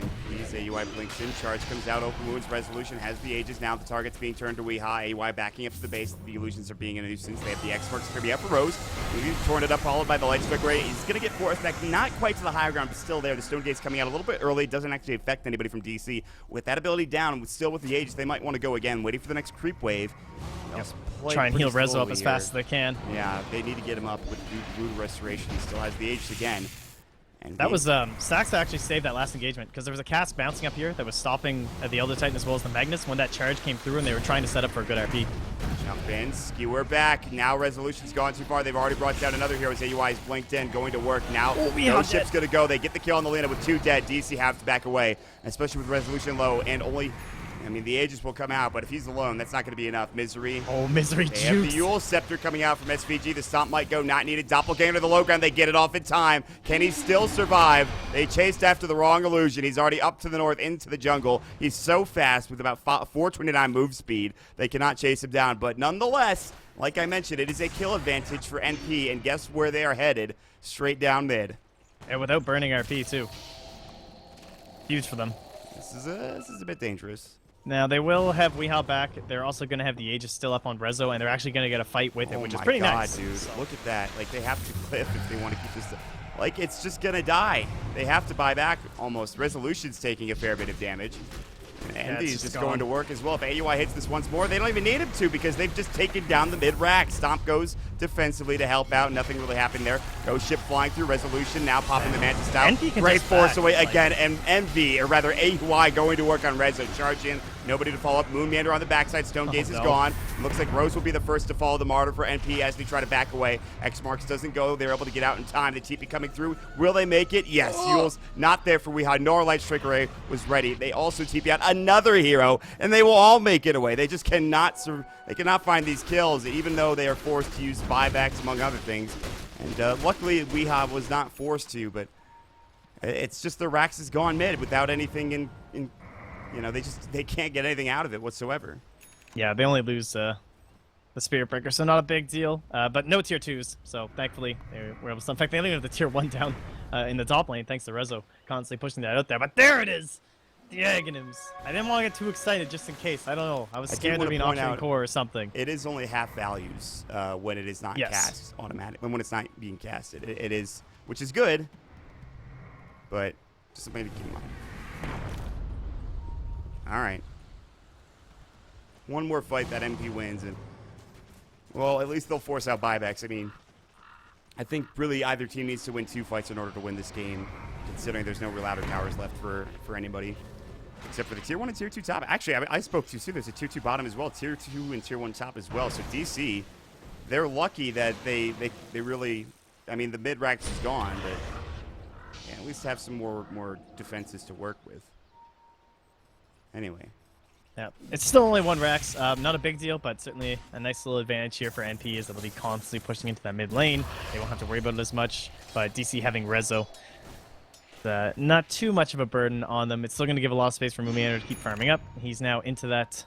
And please, AUI blinks in, charge comes out, open wounds, resolution has the Aegis, now the target's being turned to Weeha, AUI backing up to the base, the illusions are being a nuisance, they have the X-Marks, it's going to be up for Rose, we've torn it up, followed by the Light Strike Ray, he's going to get forced back, not quite to the higher ground, but still there, the Stone Gate's coming out a little bit early, doesn't actually affect anybody from DC, with that ability down, still with the Aegis, they might want to go again, waiting for the next creep wave.
Try and heal Rezo up as
here.
fast as they can.
Yeah, they need to get him up with Root Restoration, he still has the Aegis again. And
That was Saxa actually saved that last engagement because there was a cast bouncing up here that was stopping the Elder Titan as well as the Magnus when that charge came through and they were trying to set up for a good RP.
Jump in, skewer back. Now Resolution's gone too far. They've already brought down another hero as AUI is blinked in, going to work. Now no ship's going to go. They get the kill on the Lena with 2 dead. DC have to back away, especially with Resolution low and only... I mean, the Aegis will come out, but if he's alone, that's not going to be enough. Misery.
Oh, Misery
They have the
jukes.
Yule Scepter coming out from SVG. The Stomp might go, not needed. Doppelganger to the low ground. They get it off in time. Can he still survive? They chased after the wrong illusion. He's already up to the north into the jungle. He's so fast with about 429 move speed. They cannot chase him down. But nonetheless, like I mentioned, it is a kill advantage for NP. And guess where they are headed? Straight down mid.
And without burning RP, too. Huge for them.
This is a bit dangerous.
Now, they will have Weehaw back. They're also going to have the Aegis still up on Rezo, and they're actually going to get a fight with it, which is pretty nice.
Dude. Look at that. Like, they have to cliff if they want to keep this. Like, it's just going to die. They have to buy back almost. Resolution's taking a fair bit of damage. And he's just going to work as well. If AUI hits this once more, they don't even need him to because they've just taken down the mid-rack. Stomp goes defensively to help out. Nothing really happened there. Ghost ship flying through. Resolution now popping the Mantis down. Great force away again. And MV, or rather AUI, going to work on Rezo. Charge in. Nobody to follow up. Moonmander on the backside. Stone Gaze is gone. Looks like Rose will be the first to follow the Martyr for NP as they try to back away. X Marks doesn't go. They're able to get out in time. The TP coming through. Will they make it? Yes. Yule's not there for Weehaw. Norlight's Trickery was ready. They also TP out another hero, and they will all make it away. They just cannot find these kills, even though they are forced to use buybacks, among other things. And luckily, Weehaw was not forced to, but it's just the Rax is gone mid without anything in you know, they can't get anything out of it whatsoever.
Yeah, they only lose the Spirit Breaker, so not a big deal. But no tier 2s, so thankfully they were able to... In fact, they only have the tier 1 down in the top lane, thanks to Rezo constantly pushing that out there. But there it is! The Aghanims. I didn't want to get too excited just in case. I don't know. I was scared there'd be an auction core or something.
It is only half values when it is not cast automatic. When it's not being casted. It is, which is good, but just something to keep in mind. All right. One more fight that MP wins, and well, at least they'll force out buybacks. I mean, I think really either team needs to win 2 fights in order to win this game, considering there's no real outer towers left for anybody, except for the tier 1 and tier 2 top. Actually, I spoke too soon. There's a tier 2 bottom as well, tier 2 and tier 1 top as well. So DC, they're lucky that they really. I mean, the mid racks is gone, but yeah, at least have some more defenses to work with. Anyway.
Yeah, it's still only 1 Rax. Not a big deal, but certainly a nice little advantage here for NP is that they'll be constantly pushing into that mid lane. They won't have to worry about it as much. But DC having Rezo, not too much of a burden on them. It's still going to give a lot of space for Moonmander to keep farming up. He's now into that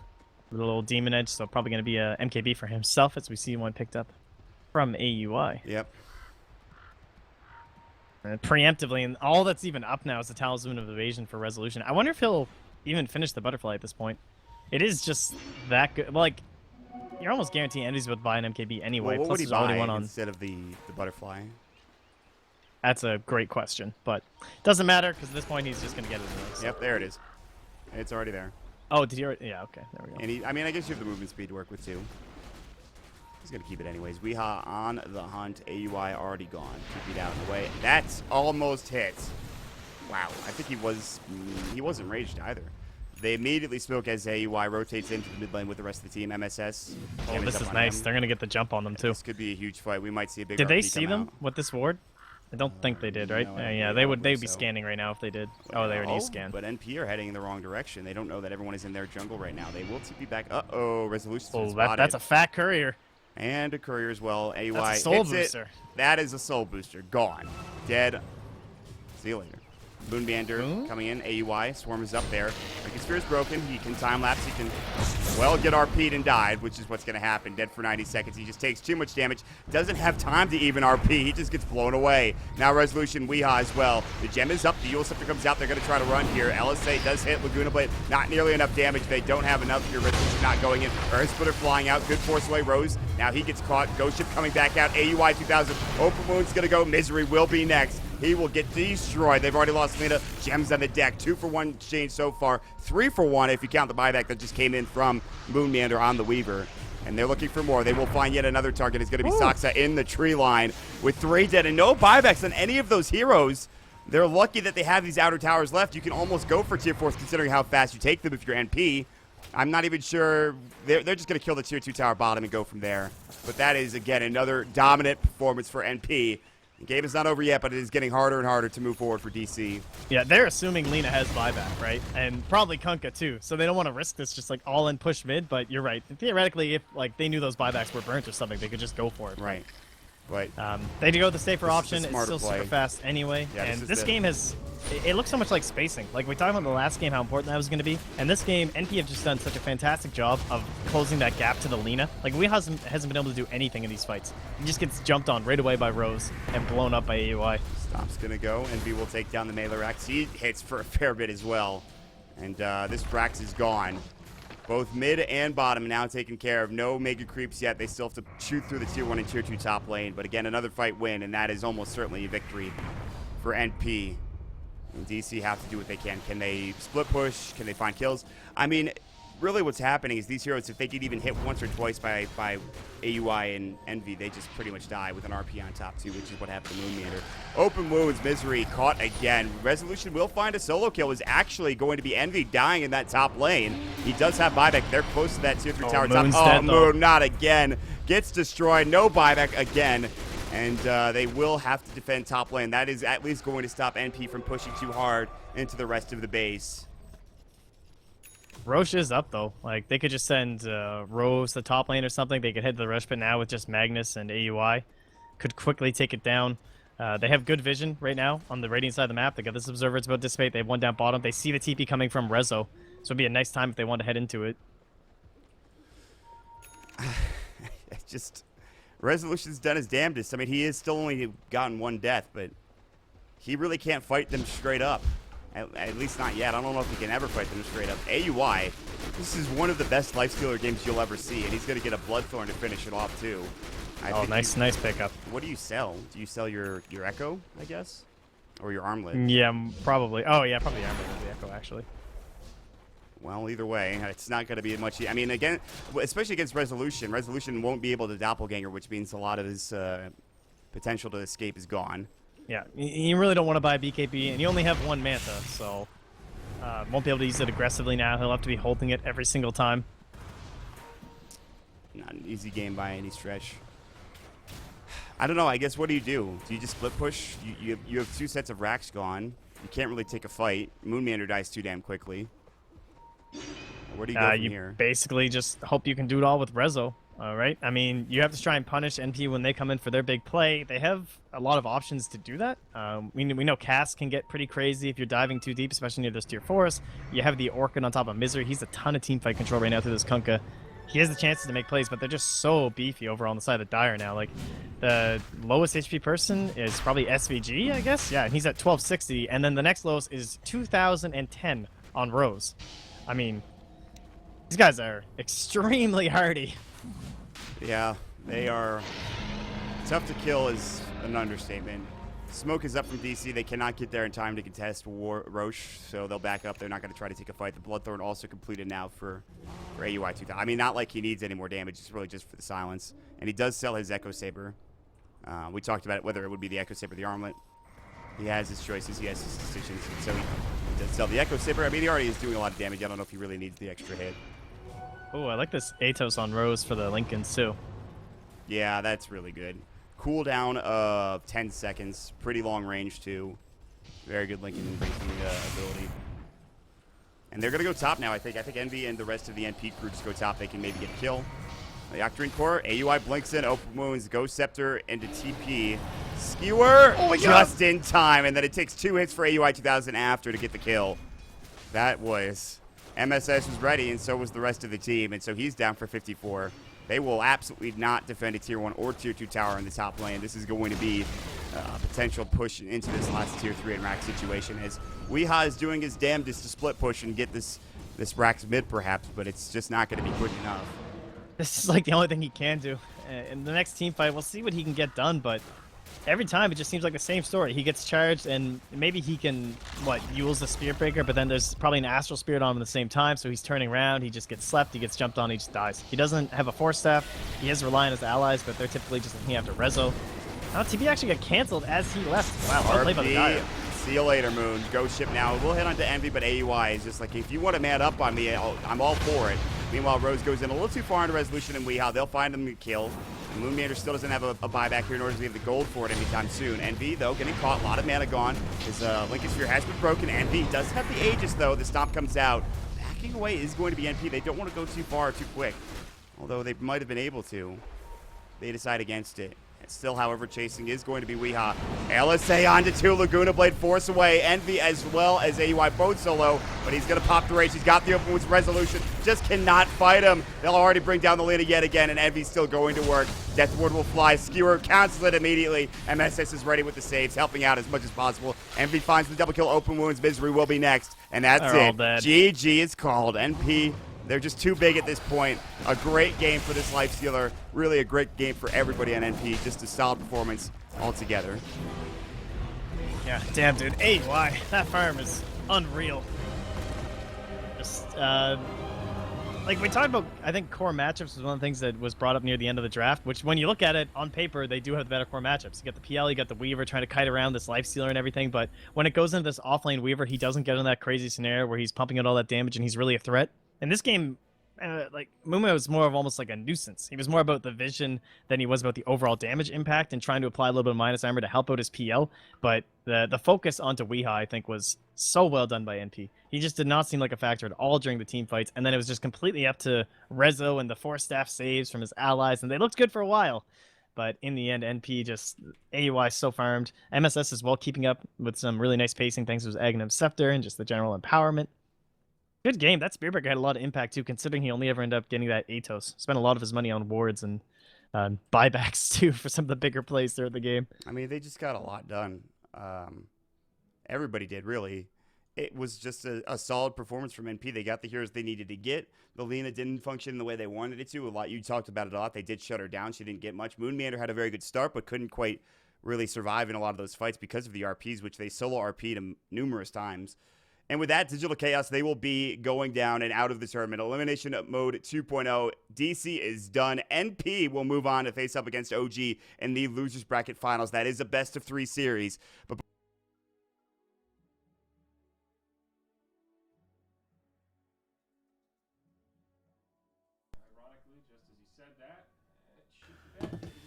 little Demon Edge, so probably going to be a MKB for himself as we see one picked up from AUI.
Yep.
And preemptively, and all that's even up now is the Talisman of Evasion for Resolution. I wonder if he'll even finish the Butterfly at this point. It is just that good. Like, you're almost guaranteeing enemies would buy an MKB anyway.
Well, what would he
there's already
buy
one on.
instead of the Butterfly?
That's a great question, but doesn't matter because at this point he's just going to get it. So.
Yep, there it is. It's already there.
Oh, did you already? Yeah, okay, there we go.
And I mean, I guess you have the movement speed to work with too. He's going to keep it anyways. Weehaw on the hunt. AUI already gone. TP'd out of the way. That's almost hit. Wow. I think he wasn't raged either. They immediately smoke as AUI rotates into the mid lane with the rest of the team. MSS.
Oh, this is nice. They're going to get the jump on them too.
This could be a huge fight. We might see a big
Did they
RP
see
come
them
out.
with this ward? I don't think they did, right?
No,
Yeah,
I don't
they'd be
think so.
scanning right now if they did. Oh, they already used scan.
But NP are heading in the wrong direction. They don't know that everyone is in their jungle right now. They will TP back. Uh-oh, Resolution's been
Oh,
spotted.
that's a fat courier.
And a courier as well. AUI
That's a soul
hits
booster.
it. That is a soul booster. Gone. Dead. See you later. Moonbander coming in. AUI. Swarm is up there. Wicked Spear is broken. He can time lapse. He can, well, get RP'd and died, which is what's going to happen. Dead for 90 seconds. He just takes too much damage. Doesn't have time to even RP. He just gets blown away. Now Resolution Weehaw as well. The gem is up. The Yule Scepter comes out. They're going to try to run here. LSA does hit Laguna Blade. Not nearly enough damage. They don't have enough here. Resolution not going in. Earth Splitter flying out. Good force away. Rose. Now he gets caught. Ghost Ship coming back out. AUI 2000. Open Wound's going to go. Misery will be next. He will get destroyed. They've already lost Lena. Gems on the deck. 2 for 1 exchange so far. 3 for 1 if you count the buyback that just came in from Moonmander on the Weaver. And they're looking for more. They will find yet another target. It's going to be Saxa in the tree line with 3 dead and no buybacks on any of those heroes. They're lucky that they have these outer towers left. You can almost go for tier 4s considering how fast you take them if you're NP. I'm not even sure. They're just going to kill the tier 2 tower bottom and go from there. But that is, again, another dominant performance for NP. The game is not over yet, but it is getting harder and harder to move forward for DC.
Yeah, they're assuming Lina has buyback, right? And probably Kunkka too. So they don't want to risk this just like all in push mid, but you're right. Theoretically, if like they knew those buybacks were burnt or something, they could just go for it.
Right. But
they do go with the safer
this is
option.
the
It's
smarter
still
play.
super fast anyway.
Yeah,
and
this
this
is
game has it looks so much like spacing. Like we talked about in the last game how important that was going to be. And this game, NP have just done such a fantastic job of closing that gap to the Lina. Like we hasn't been able to do anything in these fights. He just gets jumped on right away by Rose and blown up by AUI.
Stop's going to go. NB will take down the melee Rax. He hits for a fair bit as well. And this Rax is gone. Both mid and bottom now taken care of. No mega creeps yet. They still have to shoot through the tier 1 and tier 2 top lane. But again, another fight win, and that is almost certainly a victory for NP. And DC have to do what they can. Can they split push? Can they find kills? I mean, really what's happening is these heroes, if they get even hit once or twice by AUI and Envy, they just pretty much die with an RP on top too, which is what happened to Moonmeander. Open wounds, Misery caught again. Resolution will find a solo kill. Is actually going to be Envy dying in that top lane. He does have buyback. They're close to that tier 3 tower top.
Moon's
Oh,
dead, though.
Moon, not again. Gets destroyed. No buyback again. And they will have to defend top lane. That is at least going to stop NP from pushing too hard into the rest of the base.
Roche is up though. Like they could just send Rose to top lane or something. They could head to the rush pit now with just Magnus and AUI. Could quickly take it down. They have good vision right now on the radiant side of the map. They got this observer. It's about to dissipate. They have one down bottom. They see the TP coming from Rezo. So it'd be a nice time if they want to head into it.
Just Resolution's done his damnedest. I mean, he has still only gotten one death, but he really can't fight them straight up. At least not yet. I don't know if he can ever fight them straight up. AUI, this is one of the best lifestealer games you'll ever see, and he's going to get a Bloodthorn to finish it off, too.
Oh, nice pickup.
What do you sell? Do you sell your Echo, I guess? Or your Armlet?
Yeah, probably. Oh, yeah, probably Armlet with the Echo, actually.
Well, either way, it's not going to be much. I mean, again, especially against Resolution. Resolution won't be able to doppelganger, which means a lot of his potential to escape is gone.
Yeah, you really don't want to buy BKB, and you only have one Manta, so won't be able to use it aggressively now. He'll have to be holding it every single time.
Not an easy game by any stretch. I don't know. I guess what do? Do you just split push? You have two sets of racks gone. You can't really take a fight. Moonmeander dies too damn quickly. Where do you go from
you
here?
basically just hope you can do it all with Rezo. All right. I mean, you have to try and punish NP when they come in for their big play. They have a lot of options to do that. We know Cass can get pretty crazy if you're diving too deep, especially near those tier 4s. You have the Orchid on top of Misery. He's a ton of teamfight control right now through this Kunkka. He has the chances to make plays, but they're just so beefy over on the side of Dire now. Like, the lowest HP person is probably SVG, I guess? Yeah, and he's at 1260, and then the next lowest is 2010 on Rose. I mean, these guys are extremely hardy.
Yeah, they are tough to kill is an understatement. Smoke is up from DC. They cannot get there in time to contest Roche, so they'll back up. They're not going to try to take a fight. The Bloodthorn also completed now for AUI 2000. I mean, not like he needs any more damage. It's really just for the silence. And he does sell his Echo Saber. We talked about whether it would be the Echo Saber or the Armlet. He has his choices. He has his decisions. And so he does sell the Echo Saber. I mean, he already is doing a lot of damage. I don't know if he really needs the extra hit.
Oh, I like this Atos on Rose for the Lincolns, too.
Yeah, that's really good. Cooldown of 10 seconds. Pretty long range, too. Very good Lincoln ability. And they're going to go top now, I think. I think Envy and the rest of the NP crew just go top. They can maybe get a kill. The Octarine Core, AUI blinks in, open wounds, Ghost Scepter into TP. Skewer just in time, and then it takes 2 hits for AUI 2000 after to get the kill. That was... MSS was ready, and so was the rest of the team, and so he's down for 54. They will absolutely not defend a tier 1 or tier 2 tower in the top lane. This is going to be a potential push into this last tier 3 and rack situation, as Weeha is doing his damnedest to split push and get this rack's mid perhaps, but it's just not going to be quick enough.
This is like the only thing he can do. In the next team fight, we'll see what he can get done, but every time it just seems like the same story. He gets charged, and maybe he can, use the Spirit Breaker, but then there's probably an Astral Spirit on him at the same time, so he's turning around, he just gets slept, he gets jumped on, he just dies. He doesn't have a Force Staff, he is relying on his allies, but they're typically just looking after Rezo. Now, TP actually got canceled as he left. Wow, well played by the Dire.
See you later, Moon. Ghost ship now. We'll head on to Envy, but AUI is just like, if you want to man up on me, I'm all for it. Meanwhile, Rose goes in a little too far into Resolution and Weehaw. They'll find him to kill. Moon Meander still doesn't have a buyback here, nor does he have the gold for it anytime soon. Envy, though, getting caught. A lot of mana gone. His Lincoln Sphere has been broken. Envy does have the Aegis, though. The stomp comes out. Backing away is going to be NP. They don't want to go too far too quick. Although they might have been able to. They decide against it. Still, however, chasing is going to be Weehaw. LSA onto 2. Laguna Blade force away. Envy as well as AUI both solo, but he's going to pop the rage. He's got the open wounds Resolution. Just cannot fight him. They'll already bring down the Lina yet again, and Envy's still going to work. Death Ward will fly. Skewer cancels it immediately. MSS is ready with the saves, helping out as much as possible. Envy finds the double kill. Open wounds. Misery will be next, and that's
They're all
it.
dead.
GG is called. NP. They're just too big at this point. A great game for this Lifestealer. Really a great game for everybody on NP. Just a solid performance altogether.
Yeah, damn, dude. AY, that farm is unreal. Just, like we talked about, I think core matchups was one of the things that was brought up near the end of the draft, which when you look at it on paper, they do have the better core matchups. You got the PL, you got the Weaver trying to kite around this Lifestealer and everything, but when it goes into this offlane Weaver, he doesn't get in that crazy scenario where he's pumping out all that damage and he's really a threat. In this game, like Mumu was more of almost like a nuisance. He was more about the vision than he was about the overall damage impact and trying to apply a little bit of minus armor to help out his PL. But the focus onto Weehaw, I think, was so well done by NP. He just did not seem like a factor at all during the team fights, and then it was just completely up to Rezo and the 4-staff saves from his allies, and they looked good for a while. But in the end, NP just AUI so farmed. MSS as well, keeping up with some really nice pacing thanks to his Aghanim Scepter and just the general empowerment. Good game. That Spearbreaker had a lot of impact too, considering he only ever ended up getting that Atos. Spent a lot of his money on wards and buybacks too for some of the bigger plays throughout the game.
I mean, they just got a lot done. Everybody did, really. It was just a solid performance from NP. They got the heroes they needed to get. The Lina didn't function the way they wanted it to. A lot, you talked about it a lot. They did shut her down. She didn't get much. Moon Meander had a very good start, but couldn't quite really survive in a lot of those fights because of the RPs, which they solo RP'd numerous times. And with that, Digital Chaos, they will be going down and out of the tournament. Elimination Mode 2.0. DC is done. NP will move on to face up against OG in the Losers Bracket Finals. That is a best-of-3 series. But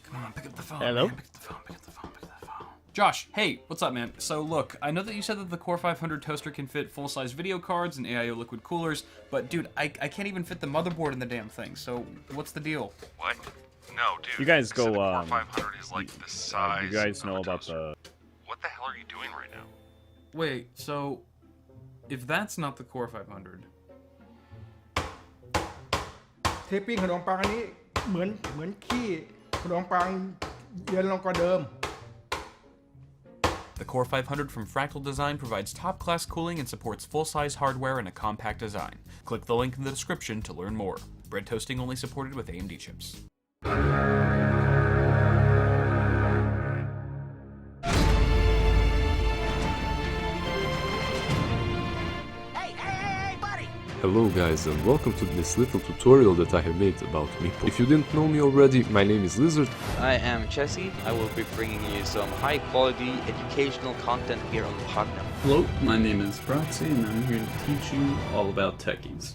Come on, pick up the phone.
Hello?
Man. Pick up the phone, pick up the phone, pick up the phone. Josh, hey, what's up, man? So look, I know that you said that the Core 500 toaster can fit full-size video cards and AIO liquid coolers, but dude, I can't even fit the motherboard in the damn thing, so what's the deal?
What? No, dude.
You guys
said
go,
the Core 500 is like the size.
you guys
of
know
a
about
toaster.
the...
What the hell are you doing right now?
Wait, so if that's not the Core 500,
เทปปิ้งขนมปังอันนี้เหมือนขี้ขนมปังเย็นลงกว่าเดิม
the Core 500 from Fractal Design provides top-class cooling and supports full-size hardware in a compact design. Click the link in the description to learn more. Bread toasting only supported with AMD chips.
Hello guys and welcome to this little tutorial that I have made about Meeple. If you didn't know me already, my name is Lizard.
I am Jesse. I will be bringing you some high quality educational content here on Partner.
Hello, my name is Bratzi and I'm here to teach you all about techies.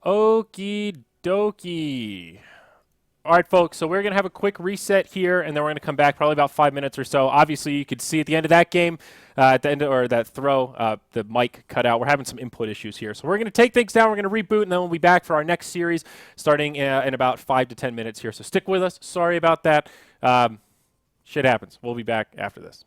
Okie dokie. All right, folks, so we're going to have a quick reset here, and then we're going to come back probably about 5 minutes or so. Obviously, you could see at the end of that game, at the end of, or that throw, the mic cut out. We're having some input issues here. So we're going to take things down. We're going to reboot, and then we'll be back for our next series starting in about 5 to 10 minutes here. So stick with us. Sorry about that. Shit happens. We'll be back after this.